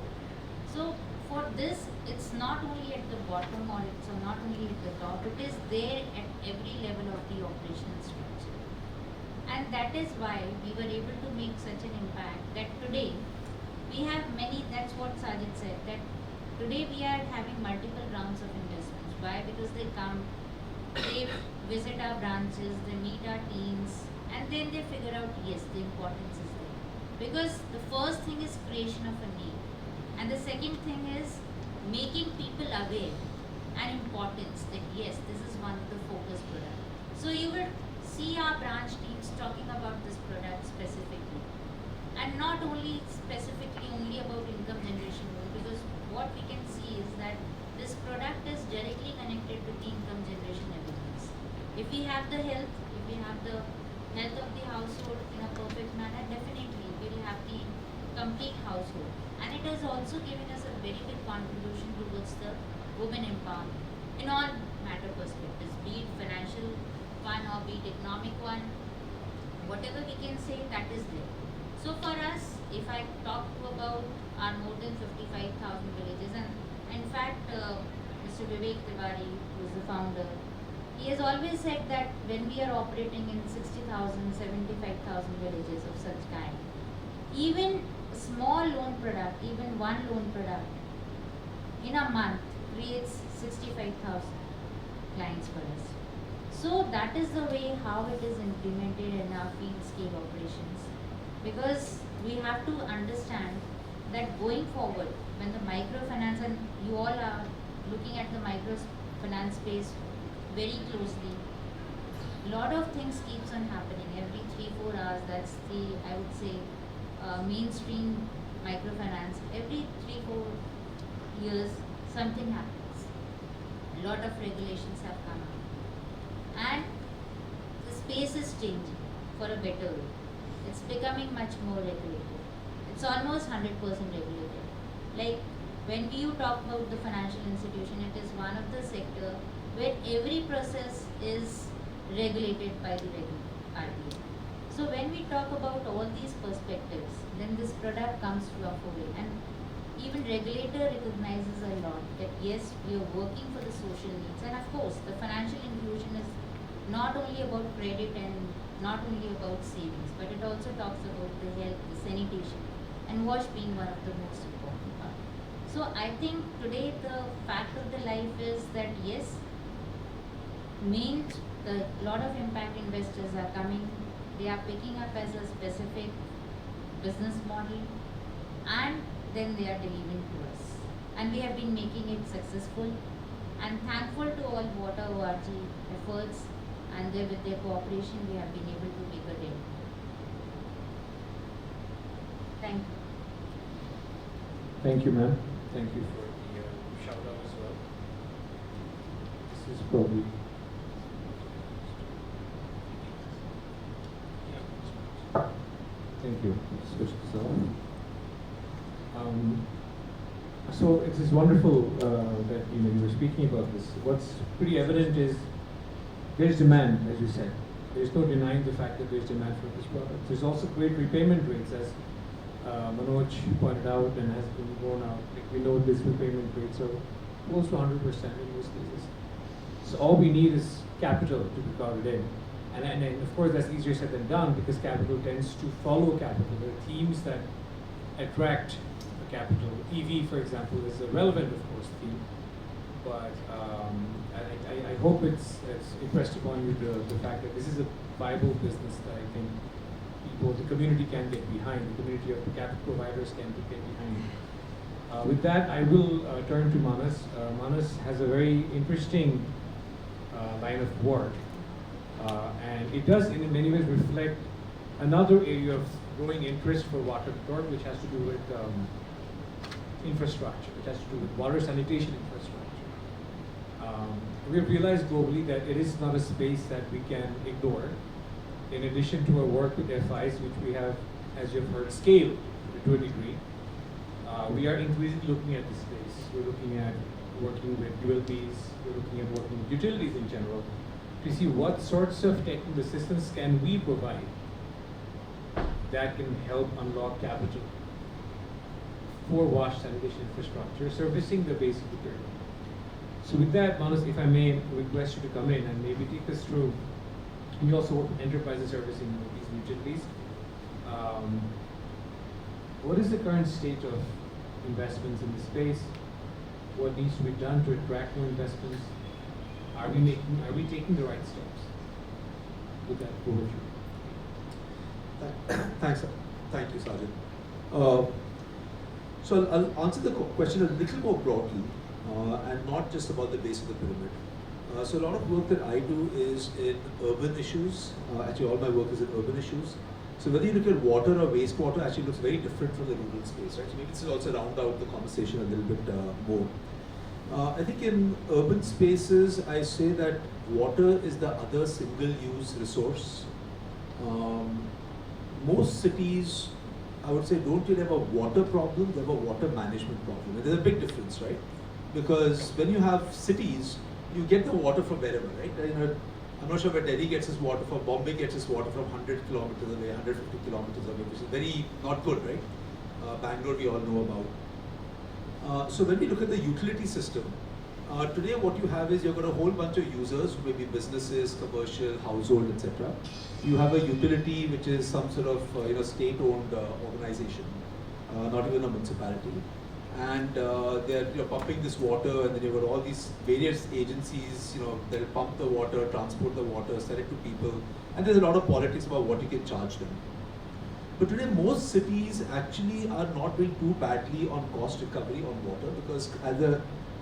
S3: So for this, it's not only at the bottom or it's not only at the top, it is there at every level of the operational structure. And that is why we were able to make such an impact that today we have many, that's what Sajid said, that today we are having multiple rounds of investments. Why? Because they come, they visit our branches, they meet our teams, and then they figure out, yes, the importance is there. Because the first thing is creation of a need. And the second thing is making people aware and importance that yes, this is one of the focus product. So you will see our branch teams talking about this product specifically, and not only specifically only about income generation role, because what we can see is that this product is directly connected to the income generation abilities. If we have the health, if we have the health of the household in a perfect manner, definitely we will have the complete household. And it is also giving us a very big contribution towards the women empowerment in all matter perspectives, be it financial one or be it economic one, whatever we can say, that is there. So for us, if I talk about our more than 55,000 villages, and in fact, Mr. Vivek Tiwari, who is the founder, he has always said that when we are operating in 60,000, 75,000 villages of such kind, even a small loan product, even one loan product, in a month creates 65,000 clients for us. So that is the way how it is implemented in our field scale operations. Because we have to understand that going forward, when the microfinance, and you all are looking at the microfinance space very closely, lot of things keeps on happening every 3-4 hours. That's the, I would say, mainstream microfinance. Every 3-4 years something happens. Lot of regulations have come out, and the space is changing for a better way. It's becoming much more regulated. It's almost 100% regulated. Like when you talk about the financial institution, it is one of the sector where every process is regulated by the RBI. So when we talk about all these perspectives, then this product comes to our foray, and even regulator recognizes a lot that yes, we are working for the social needs, and of course the financial inclusion is not only about credit and not only about savings, but it also talks about the health, the sanitation, and wash being one of the most important part. So I think today the fact of the life is that yes, the lot of impact investors are coming, they are picking up as a specific business model, and then they are delivering to us. And we have been making it successful, and thankful to all Water ORG efforts, and with their cooperation we have been able to make a dent. Thank you.
S2: Thank you, ma'am. Thank you for the shout out as well. This is probably. Thank you. Switch this off. So it is wonderful that you were speaking about this. What's pretty evident is there's demand, as you said. There's no denying the fact that there's demand for this product. There's also great repayment rates, as Manoj pointed out and has been borne out. Like we know these repayment rates are close to 100% in most cases. So all we need is capital to be crowded in. And of course that's easier said than done, because capital tends to follow capital. There are themes that attract the capital. EV, for example, is a relevant, of course, theme. But I hope it's impressed upon you the fact that this is a viable business that I think people, the community can get behind, the community of the capital providers can get behind. With that, I will turn to Manas. Manas has a very interesting line of work. And it does in many ways reflect another area of growing interest for water authority, which has to do with infrastructure, which has to do with water sanitation infrastructure. We have realized globally that it is not a space that we can ignore. In addition to our work with FIs, which we have, as you've heard, scaled to a degree, we are increasingly looking at this space. We're looking at working with ULPs, we're looking at working with utilities in general, to see what sorts of technical assistance can we provide that can help unlock capital for wash sanitation infrastructure, servicing the basic utility. So with that, Manas, if I may request you to come in and maybe take us through, you also work with enterprises servicing these utilities. What is the current state of investments in the space? What needs to be done to attract more investments? Are we taking the right steps? With that, over to you.
S5: Thank you, Sajid. So I'll answer the question a little more broadly. and not just about the base of the pyramid. So a lot of work that I do is in urban issues. Actually, all my work is in urban issues. So whether you look at water or wastewater, actually looks very different from the rural space, right? So maybe this will also round out the conversation a little bit more. I think in urban spaces, I say that water is the other single-use resource. Most cities, I would say, don't really have a water problem, they have a water management problem. And there's a big difference, right? Because when you have cities, you get the water from wherever, right? I'm not sure where Delhi gets its water from. Bombay gets its water from 100 kilometers away, 150 kilometers away, which is very not good, right? Bangalore we all know about. So when we look at the utility system, today what you have is you've got a whole bunch of users, who may be businesses, commercial, household, etc. You have a utility which is some sort of state-owned organization, not even a municipality. And they're pumping this water, and then you've got all these various agencies, they'll pump the water, transport the water, sell it to people, and there's a lot of politics about what you can charge them. But today most cities actually are not doing too badly on cost recovery on water, because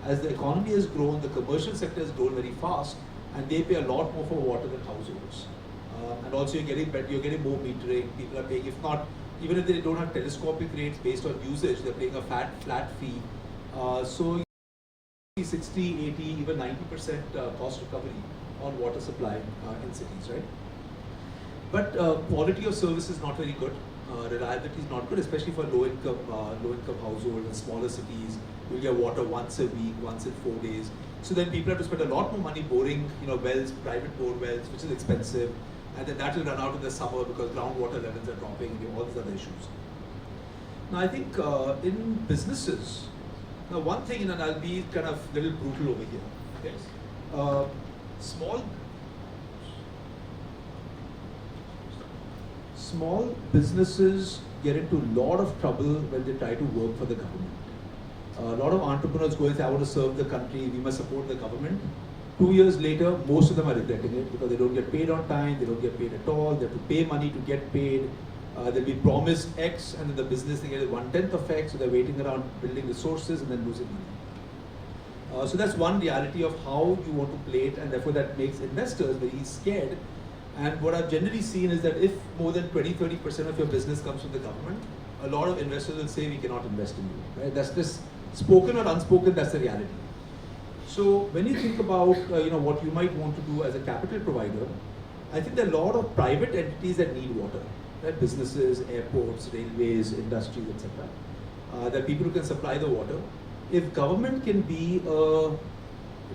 S5: as the economy has grown, the commercial sector has grown very fast, and they pay a lot more for water than households. And also you're getting more metering, people are paying, if not, even if they don't have telescopic rates based on usage, they're paying a flat fee. So 60, 80, even 90% cost recovery on water supply in cities, right? But quality of service is not very good. Reliability is not good, especially for low-income households and smaller cities. You'll get water once a week, once in 4 days. So then people have to spend a lot more money boring, wells, private bore wells, which is expensive. And then that will run out in the summer because groundwater levels are dropping and all these other issues. Now I think in businesses, now one thing, and I'll be kind of a little brutal over here. Okay? Small businesses get into a lot of trouble when they try to work for the government. A lot of entrepreneurs go and say, I want to serve the country, we must support the government. 2 years later, most of them are regretting it because they don't get paid on time, they don't get paid at all, they have to pay money to get paid. They'll be promised X, and then the business they get 1/10 of X, so they're waiting around building resources and then losing money. So that's one reality of how you want to play it, and therefore that makes investors very scared. And what I've generally seen is that if more than 20-30% of your business comes from the government, a lot of investors will say we cannot invest in you. Right? That's just spoken or unspoken, that's the reality. So when you think about what you might want to do as a capital provider, I think there are a lot of private entities that need water, right? Businesses, airports, railways, industries, etc. There are people who can supply the water. If government can be a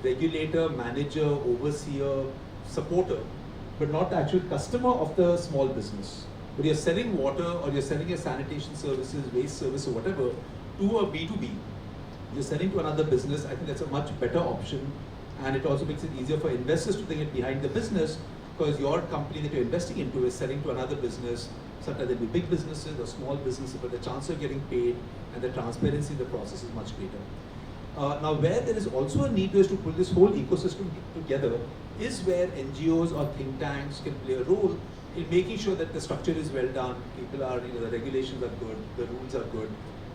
S5: regulator, manager, overseer, supporter, but not the actual customer of the small business, but you're selling water or you're selling your sanitation services, waste service or whatever to a B2B, you're selling to another business, I think that's a much better option, and it also makes it easier for investors to get behind the business, because your company that you're investing into is selling to another business. Sometimes they'll be big businesses or small businesses, but the chance of getting paid and the transparency in the process is much greater. Now where there is also a need is to pull this whole ecosystem together is where NGOs or think tanks can play a role in making sure that the structure is well done, people are, the regulations are good, the rules are good,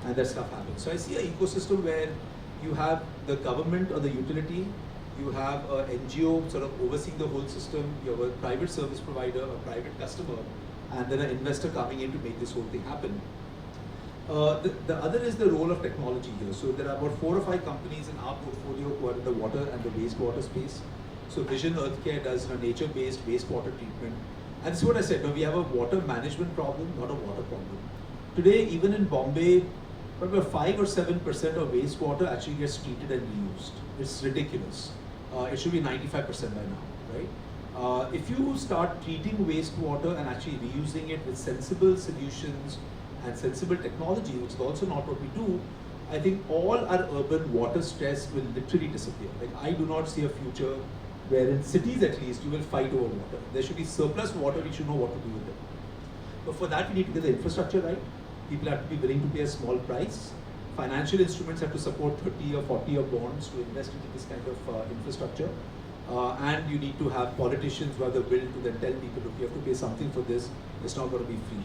S5: and that stuff happens. So I see an ecosystem where you have the government or the utility, you have an NGO sort of overseeing the whole system, you have a private service provider, a private customer, and then an investor coming in to make this whole thing happen. The other is the role of technology here. So there are about 4 or 5 companies in our portfolio who are in the water and the wastewater space. So Vision Earthcare does nature-based wastewater treatment. And this is what I said, we have a water management problem, not a water problem. Today, even in Bombay, probably 5 or 7% of wastewater actually gets treated and reused. It's ridiculous. It should be 95% by now, right? If you start treating wastewater and actually reusing it with sensible solutions and sensible technology, which is also not what we do, I think all our urban water stress will literally disappear. Like, I do not see a future where in cities at least you will fight over water. There should be surplus water, we should know what to do with it. But for that we need to get the infrastructure right. People have to be willing to pay a small price. Financial instruments have to support 30 or 40-year bonds to invest into this kind of infrastructure. And you need to have politicians who have the will to then tell people, look, you have to pay something for this, it's not going to be free.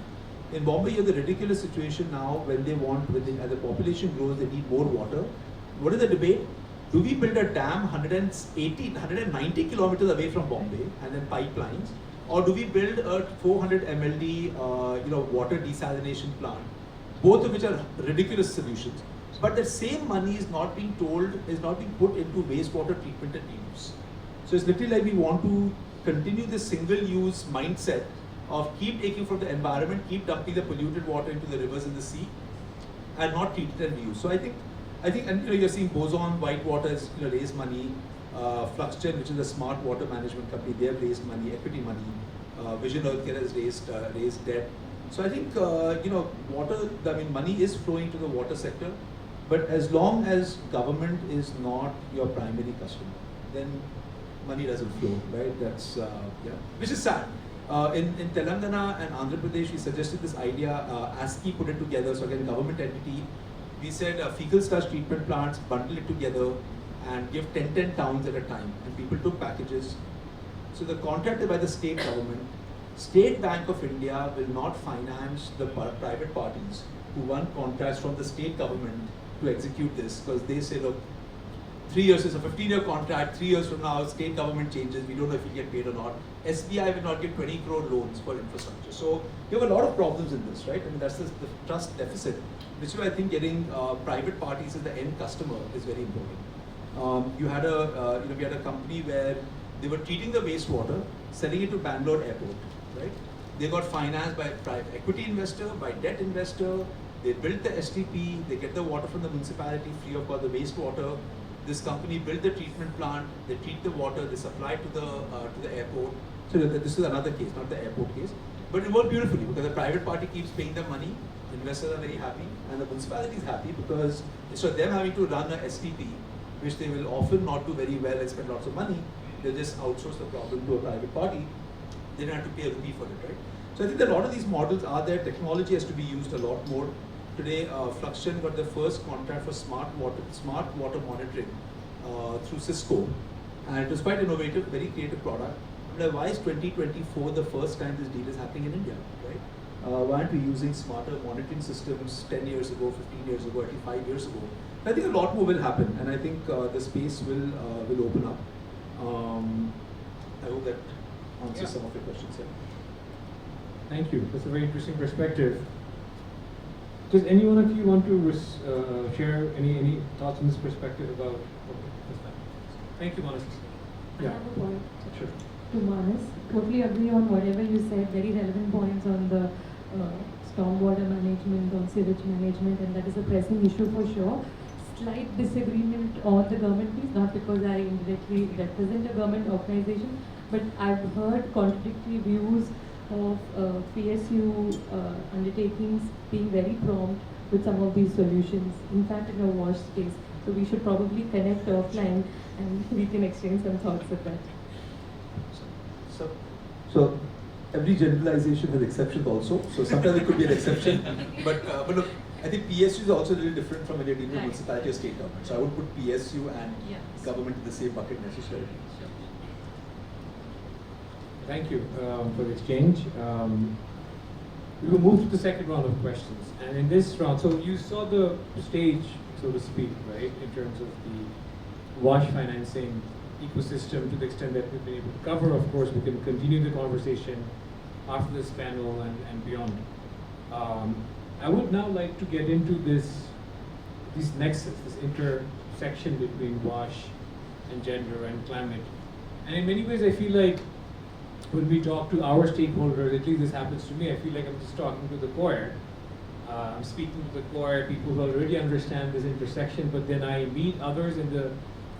S5: In Bombay, you have the ridiculous situation now when they want, as the population grows, they need more water. What is the debate? do we build a dam 180, 190 kilometers away from Bombay and then pipelines, or do we build a 400 MLD water desalination plant, both of which are ridiculous solutions, but the same money is not being put into wastewater treatment and reuse. So it's literally like we want to continue this single-use mindset of keep taking from the environment, keep dumping the polluted water into the rivers and the sea, and not treat it and reuse. So I think, and you're seeing Boson, Whitewater has raised money, Fluxgen, which is a smart water management company, they have raised money, equity money. Vision Healthcare has raised debt. So I think water. Money is flowing to the water sector, but as long as government is not your primary customer, then money doesn't flow, right? That's which is sad. In Telangana and Andhra Pradesh, we suggested this idea. ASCII put it together. So again, government entity. We said fecal sludge treatment plants, bundle it together and give 10 towns at a time. And people took packages. So the contracted by the state government. State Bank of India will not finance the private parties who won contracts from the state government to execute this, because they say, look, 3 years is a 15-year contract, 3 years from now, state government changes, we don't know if we get paid or not. SBI will not give 20 crore loans for infrastructure. So you have a lot of problems in this, right? That's the trust deficit, which is why I think getting private parties as the end customer is very important. We had a company where they were treating the wastewater, selling it to Bangalore airport, right? They got financed by private equity investor, by debt investor. They built the STP, they get the water from the municipality free of cost, the wastewater. This company built the treatment plant, they treat the water, they supply it to the airport. So this is another case, not the airport case. But it worked beautifully because the private party keeps paying them money, investors are very happy, and the municipality is happy because instead of them having to run a STP, which they will often not do very well and spend lots of money, they just outsource the problem to a private party. They don't have to pay a rupee for it, right? So I think that a lot of these models are there. Technology has to be used a lot more. Today, Fluxgen got the first contract for smart water monitoring through Cisco, and it was quite innovative, very creative product. But why is 2024 the first time this deal is happening in India, right? Why aren't we using smarter monitoring systems 10 years ago, 15 years ago, 5 years ago? I think a lot more will happen, and I think the space will open up. I hope that answers some of your questions. Yeah.
S2: Thank you. That's a very interesting perspective. Does any one of you want to share any thoughts on this perspective about? Okay, that's fine. Thank you, Manas.
S4: I have a point.
S2: Sure.
S4: To Manas, totally agree on whatever you said. Very relevant points on the stormwater management, on sewage management, and that is a pressing issue for sure. Slight disagreement on the government piece, not because I indirectly represent a government organization, but I've heard contradictory views of PSU undertakings being very prompt with some of these solutions, in fact in a wash space. So we should probably connect offline and we can exchange some thoughts of that.
S5: So every generalization has exceptions also. So sometimes it could be an exception, but look, I think PSU is also a little different from when you're dealing with municipality or state government. So I would put PSU and government in the same bucket necessarily.
S2: Thank you for the exchange. We will move to the second round of questions. And in this round, so you saw the stage, so to speak, right, in terms of the wash financing ecosystem to the extent that we've been able to cover. Of course, we can continue the conversation after this panel and beyond. I would now like to get into this nexus, this intersection between wash and gender and climate. And in many ways, I feel like when we talk to our stakeholders, at least this happens to me, I feel like I'm just talking to the choir. I'm speaking to the choir, people who already understand this intersection, but then I meet others in the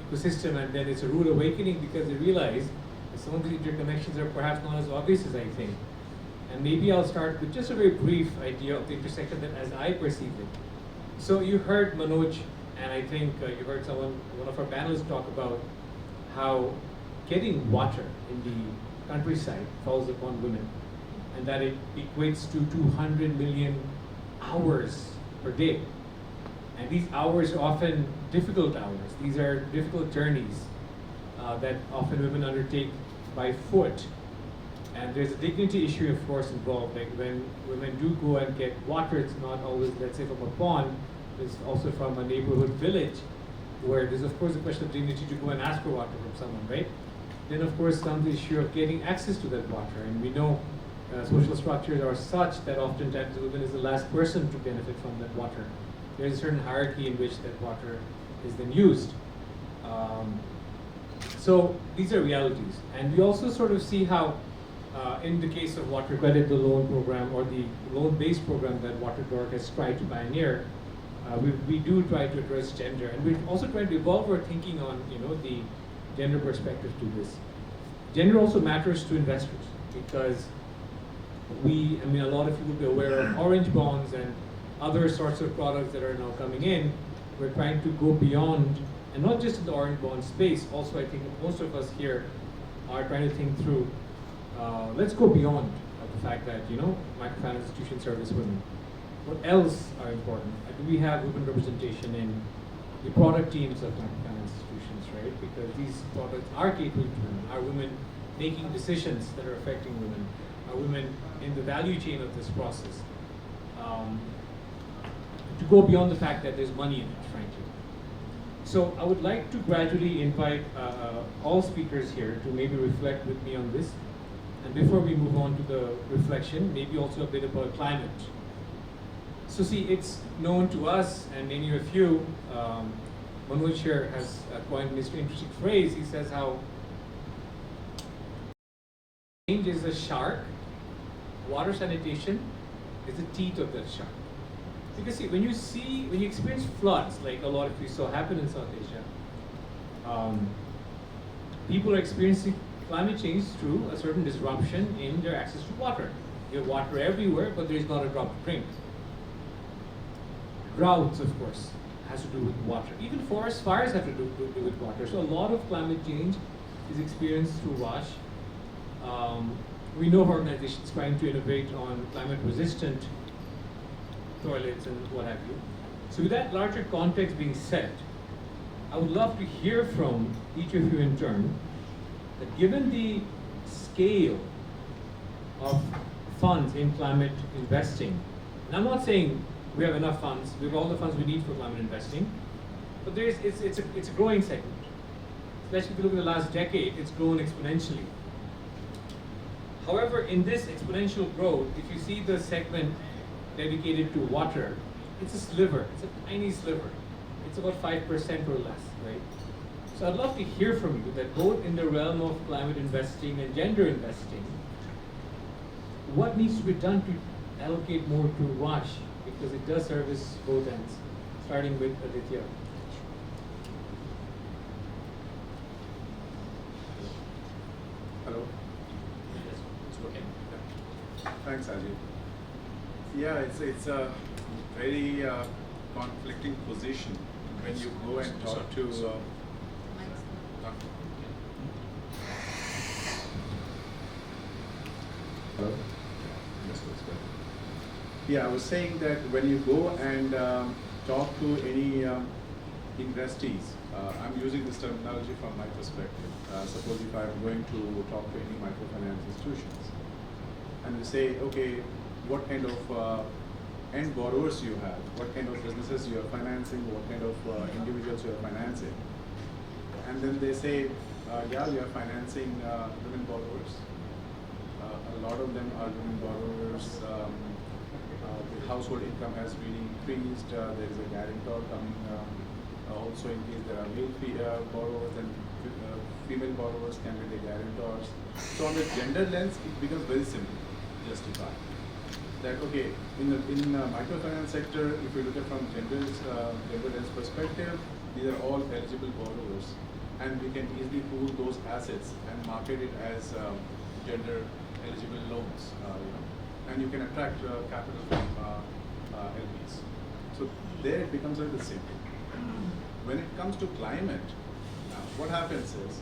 S2: ecosystem, and then it's a rude awakening because they realize that some of these interconnections are perhaps not as obvious as I think. And maybe I'll start with just a very brief idea of the intersection that as I perceive it. So you heard Manoj, and I think you heard one of our panelists talk about how getting water in the countryside falls upon women, and that it equates to 200 million hours per day. And these hours are often difficult hours. These are difficult journeys that often women undertake by foot. And there's a dignity issue, of course, involved. Like when women do go and get water, it's not always, let's say, from a pond, it's also from a neighborhood village. where there's of course the question of dignity to go and ask for water from someone, right? Then of course comes the issue of getting access to that water, and we know social structures are such that oftentimes the woman is the last person to benefit from that water. There's a certain hierarchy in which that water is then used. So these are realities, and we also sort of see how in the case of Water Credit, the loan program or the loan-based program that WaterDork has tried to pioneer, we do try to address gender, and we also try to evolve our thinking on the gender perspective to this. Gender also matters to investors because a lot of you will be aware of orange bonds and other sorts of products that are now coming in. We're trying to go beyond, and not just in the orange bond space, also I think most of us here are trying to think through, let's go beyond the fact that, microfinance institutions service women. What else are important? Do we have women representation in the product teams of microfinance institutions, right? Because these products are catering to women. Are women making decisions that are affecting women? Are women in the value chain of this process? To go beyond the fact that there's money in it, frankly. So I would like to gradually invite all speakers here to maybe reflect with me on this. And before we move on to the reflection, maybe also a bit about climate. So see, it's known to us and many of you, Manoj here has coined this interesting phrase. He says how change is a shark, water sanitation is the teeth of that shark. Because see, when you experience floods, like a lot of you saw happen in South Asia, people are experiencing climate change through a certain disruption in their access to water. You have water everywhere, but there is not a drop to drink. Droughts, of course, has to do with water. Even forest fires have to do with water. So a lot of climate change is experienced through wash. We know organizations trying to innovate on climate-resistant toilets and what have you. So with that larger context being set, I would love to hear from each of you in turn that given the scale of funds in climate investing, and I'm not saying we have enough funds, we have all the funds we need for climate investing, but it's a growing segment. Especially if you look at the last decade, it's grown exponentially. However, in this exponential growth, if you see the segment dedicated to water, it's a sliver, it's a tiny sliver. It's about 5% or less, right? So I'd love to hear from you that both in the realm of climate investing and gender investing, what needs to be done to allocate more to WASH, because it does service both ends, starting with Aditya.
S8: Hello.
S2: It's okay.
S8: Thanks, Ajay. Yeah, it's a very conflicting position when you go and talk to. Hello. Yes, that's good. Yeah, I was saying that when you go and talk to any investees, I'm using this terminology from my perspective. Suppose if I'm going to talk to any microfinance institutions, and we say, okay, what kind of end borrowers you have, what kind of businesses you are financing, what kind of individuals you are financing, and then they say, yeah, we are financing women borrowers. A lot of them are women borrowers. The household income has really increased. There is a guarantor coming. Also, in case there are male borrowers, then female borrowers can be the guarantors. So, on the gender lens, it becomes very simple to justify that. Okay, in the microfinance sector, if you look at from gender lens perspective, these are all eligible borrowers, and we can easily pool those assets and market it as gender eligible loans, and you can attract capital from LPs. So there it becomes a little simple. When it comes to climate, what happens is,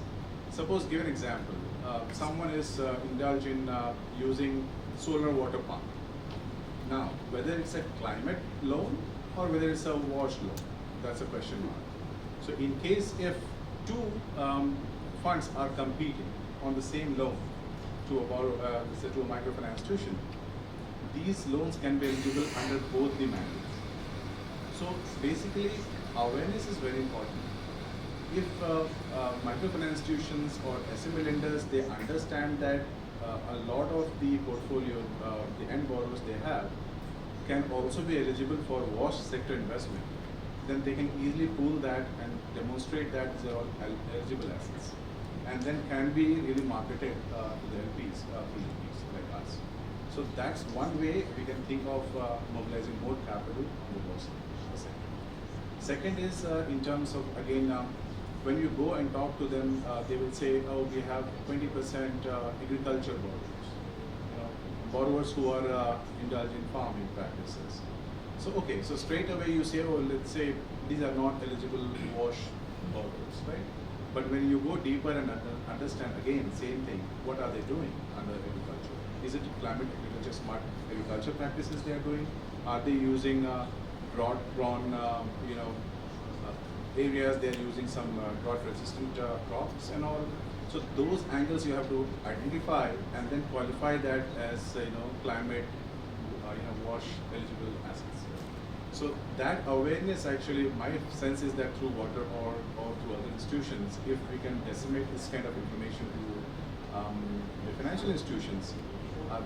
S8: suppose give an example, someone is indulged in using solar water pump. Now, whether it's a climate loan or whether it's a wash loan, that's a question mark. So in case if two funds are competing on the same loan to a borrower, say to a microfinance institution, these loans can be eligible under both the mandates. So basically, awareness is very important. if microfinance institutions or SME lenders, they understand that a lot of the portfolio, the end borrowers they have, can also be eligible for wash sector investment, then they can easily pool that and demonstrate that they're all eligible assets, and then can be really marketed to the LPs, LPs like us. So that's one way we can think of mobilizing more capital on the wash sector. Second is in terms of, again, when you go and talk to them, they will say, oh, we have 20% agriculture borrowers, borrowers who are indulging farming practices. So, okay, so straight away you say, oh, let's say these are not eligible wash borrowers, right? But when you go deeper and understand, again, same thing, what are they doing under agriculture? Is it climate agriculture, smart agriculture practices they are doing? Are they using drought-prone, areas? They are using some drought-resistant crops and all. So those angles you have to identify and then qualify that as climate, wash eligible assets. So that awareness, actually, my sense is that through water or through other institutions, if we can disseminate this kind of information to the financial institutions,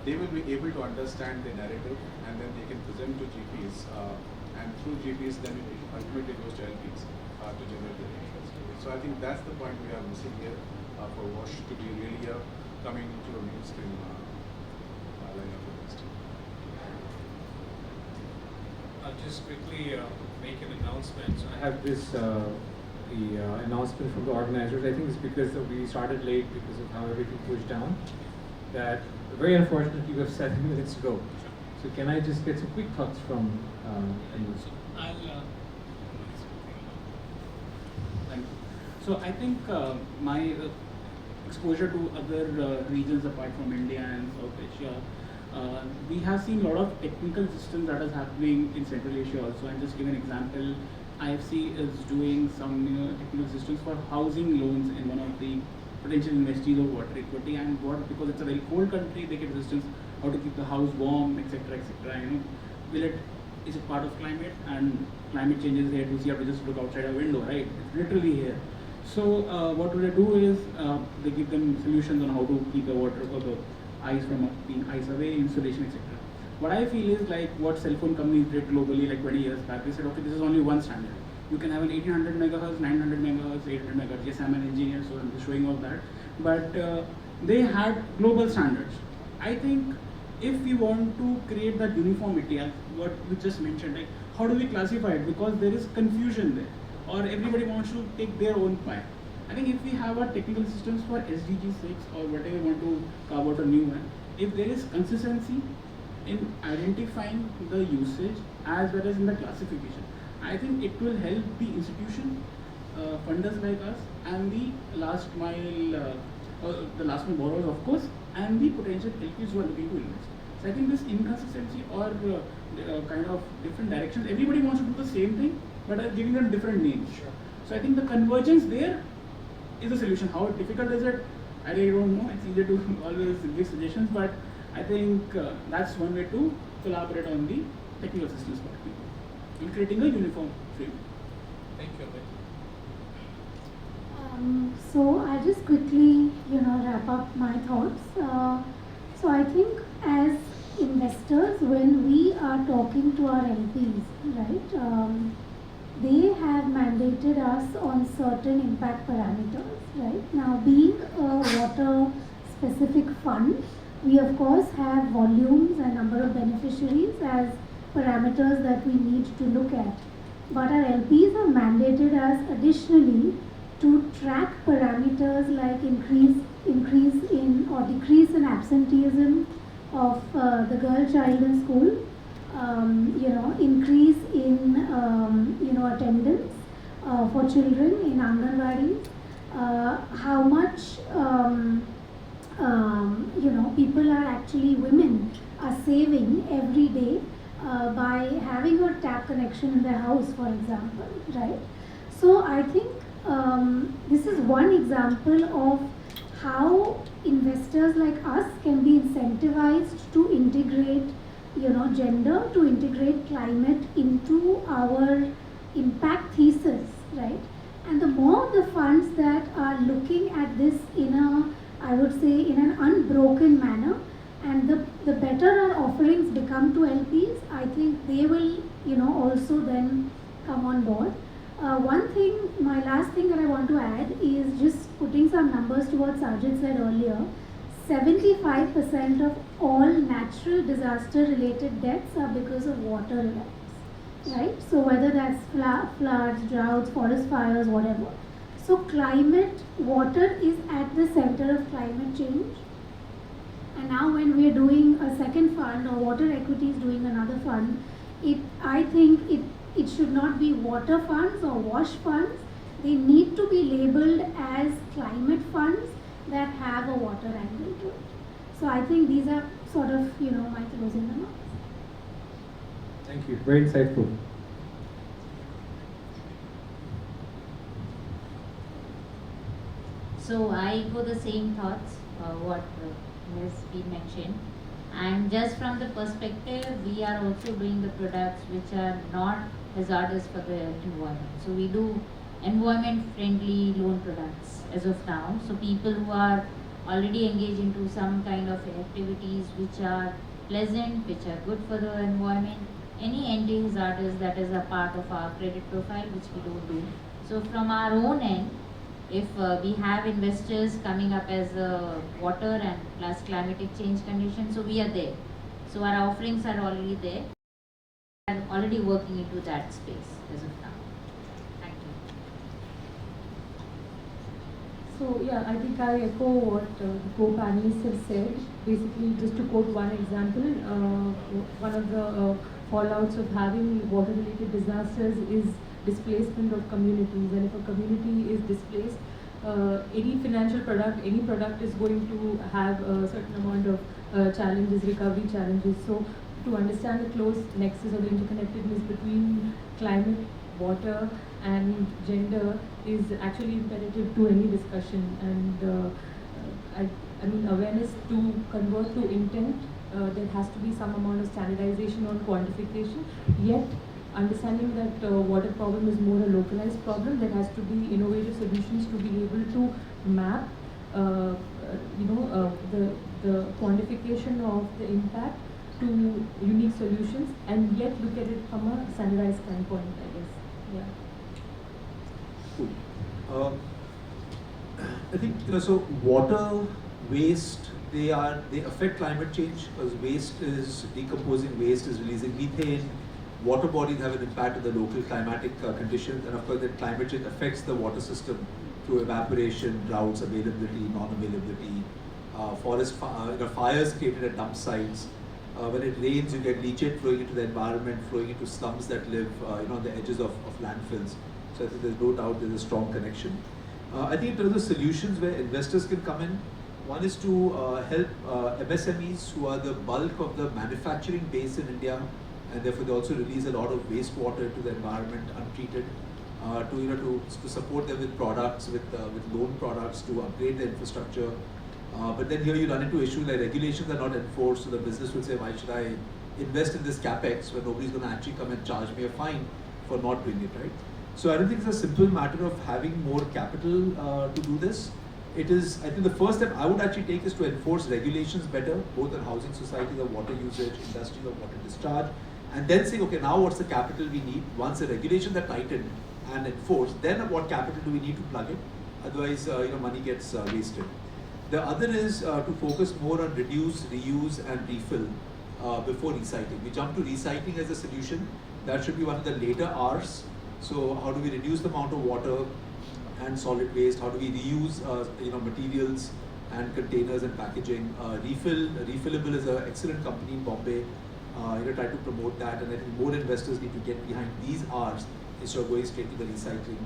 S8: they will be able to understand the narrative, and then they can present to GPs, and through GPs, then it ultimately goes to LPs to generate the interest. So I think that's the point we are missing here for WASH to be really coming to a mainstream line of interest.
S2: I'll just quickly make an announcement. So I have this announcement from the organizers. I think it's because we started late because of how everything pushed down. That very unfortunately we have 7 minutes to go. So can I just get some quick thoughts from anyone?
S7: Thank you. So I think my exposure to other regions apart from India and South Asia, we have seen a lot of technical systems that is happening in Central Asia also. And just give an example, IFC is doing some technical systems for housing loans in one of the potential investees of water equity, and because it's a very cold country, they get resistance how to keep the house warm, etc., etc. Is it part of climate? And climate change is here to see. You have to just look outside a window, right? It's literally here. So what they do is they give them solutions on how to keep the water or the ice from being ice away, insulation, etc. What I feel is like what cell phone companies did globally like 20 years back. They said, okay, this is only one standard. You can have an 1800 megahertz, 900 megahertz, 800 megahertz. Yes, I'm an engineer, so I'm just showing all that. But they had global standards. I think if we want to create that uniformity, as what we just mentioned, like how do we classify it? Because there is confusion there, or everybody wants to take their own pie. I think if we have our technical systems for SDG 6 or whatever we want to carve out a new one, if there is consistency in identifying the usage as well as in the classification, I think it will help the institution, funders like us, and the last mile borrowers, of course, and the potential LPs who are looking to invest. So I think this inconsistency or kind of different directions, everybody wants to do the same thing, but are giving them different names.
S2: Sure.
S7: So I think the convergence there is a solution. How difficult is it? I really don't know. It's easier to always give suggestions, but I think that's one way to collaborate on the technical systems part in creating a uniform framework.
S2: Thank you.
S6: So I'll just quickly, wrap up my thoughts. So I think as investors, when we are talking to our LPs, right, they have mandated us on certain impact parameters, right? Now, being a water-specific fund, we of course have volumes and number of beneficiaries as parameters that we need to look at. But our LPs have mandated us additionally to track parameters like increase in or decrease in absenteeism of the girl child in school, increase in attendance for children in Anganwadis, how much people are actually, women are saving every day by having a tap connection in their house, for example, right? So I think this is one example of how investors like us can be incentivized to integrate, gender, to integrate climate into our impact thesis, right? And the more the funds that are looking at this in a, I would say, in an unbroken manner, and the better our offerings become to LPs, I think they will, also then come on board. One thing, my last thing that I want to add is just putting some numbers to what Sajid said earlier. 75% of all natural disaster related deaths are because of water events, right? So whether that's floods, droughts, forest fires, whatever. So climate, water is at the center of climate change. And now when we are doing a second fund, or water equity is doing another fund, I think it should not be water funds or wash funds. They need to be labeled as climate funds that have a water angle to it. So I think these are sort of, my closing remarks.
S2: Thank you. Very insightful.
S3: So I echo the same thoughts, what has been mentioned. And just from the perspective, we are also doing the products which are not hazardous for the environment. So we do environment friendly loan products as of now. So people who are already engaged into some kind of activities which are pleasant, which are good for the environment, any anti-hazardous that is a part of our credit profile which we don't do. So from our own end, if we have investors coming up as water and plus climatic change conditions, so we are there. So our offerings are already there. We are already working into that space as of now. Thank you.
S4: So yeah, I think I echo what the co-panelists have said. Basically, just to quote one example, one of the fallouts of having water-related disasters is displacement of communities, and if a community is displaced, any financial product, any product is going to have a certain amount of challenges, recovery challenges. So to understand the close nexus or the interconnectedness between climate, water and gender is actually imperative to any discussion. And I mean, awareness to convert to intent, there has to be some amount of standardization on quantification, yet understanding that water problem is more a localized problem. There has to be innovative solutions to be able to map the quantification of the impact to unique solutions, and yet look at it from a standardized standpoint, I guess. Yeah.
S5: Cool. I think so water, waste, they affect climate change because waste is decomposing, waste is releasing methane. Water bodies have an impact on the local climatic conditions, and of course that climate change affects the water system through evaporation, droughts, availability, non-availability, fires created at dump sites. When it rains, you get leachate flowing into the environment, flowing into slums that live on the edges of landfills. So I think there's no doubt there's a strong connection. I think in terms of solutions where investors can come in, one is to help MSMEs who are the bulk of the manufacturing base in India, and therefore they also release a lot of wastewater into the environment untreated. To support them with products, with loan products to upgrade the infrastructure. But then here you run into issues like regulations are not enforced, so the business will say, why should I invest in this capex when nobody's going to actually come and charge me a fine for not doing it, right? So I don't think it's a simple matter of having more capital to do this. It is, I think the first step I would actually take is to enforce regulations better, both on housing societies, of water usage, industries of water discharge, and then say, okay, now what's the capital we need? Once the regulations are tightened and enforced, then what capital do we need to plug in? Otherwise, money gets wasted. The other is to focus more on reduce, reuse, and refill before recycling. We jump to recycling as a solution. That should be one of the later R's. So how do we reduce the amount of water and solid waste? How do we reuse materials and containers and packaging? Refillable is an excellent company in Bombay. Try to promote that, and I think more investors need to get behind these R's instead of going straight to the recycling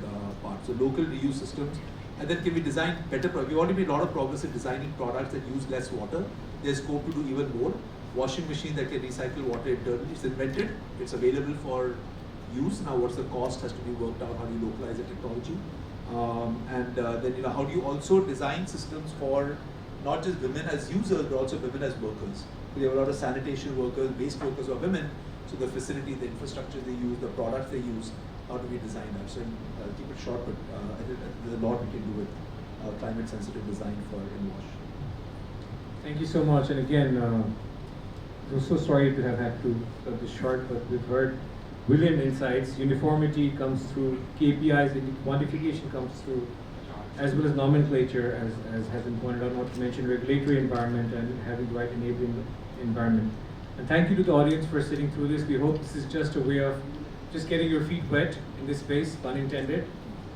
S5: part. So local reuse systems, and then can we design better products? We've already made a lot of progress in designing products that use less water. There's scope to do even more. Washing machine that can recycle water internally. It's invented, it's available for use. Now what's the cost has to be worked out, how do you localize the technology. Then how do you also design systems for not just women as users, but also women as workers. We have a lot of sanitation workers, waste workers are women, so the facility, the infrastructure they use, the products they use how do we design that? So keep it short, but I think that there's a lot we can do with climate sensitive design for in-wash.
S2: Thank you so much. And again, I'm so sorry to have had to cut this short, but we've heard brilliant insights. Uniformity comes through, KPIs, quantification comes through, as well as nomenclature, as has been pointed out, not to mention regulatory environment and having the right enabling environment. And thank you to the audience for sitting through this. We hope this is just a way of just getting your feet wet in this space, pun intended.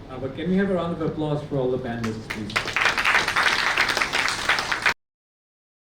S2: But can we have a round of applause for all the panelists, please?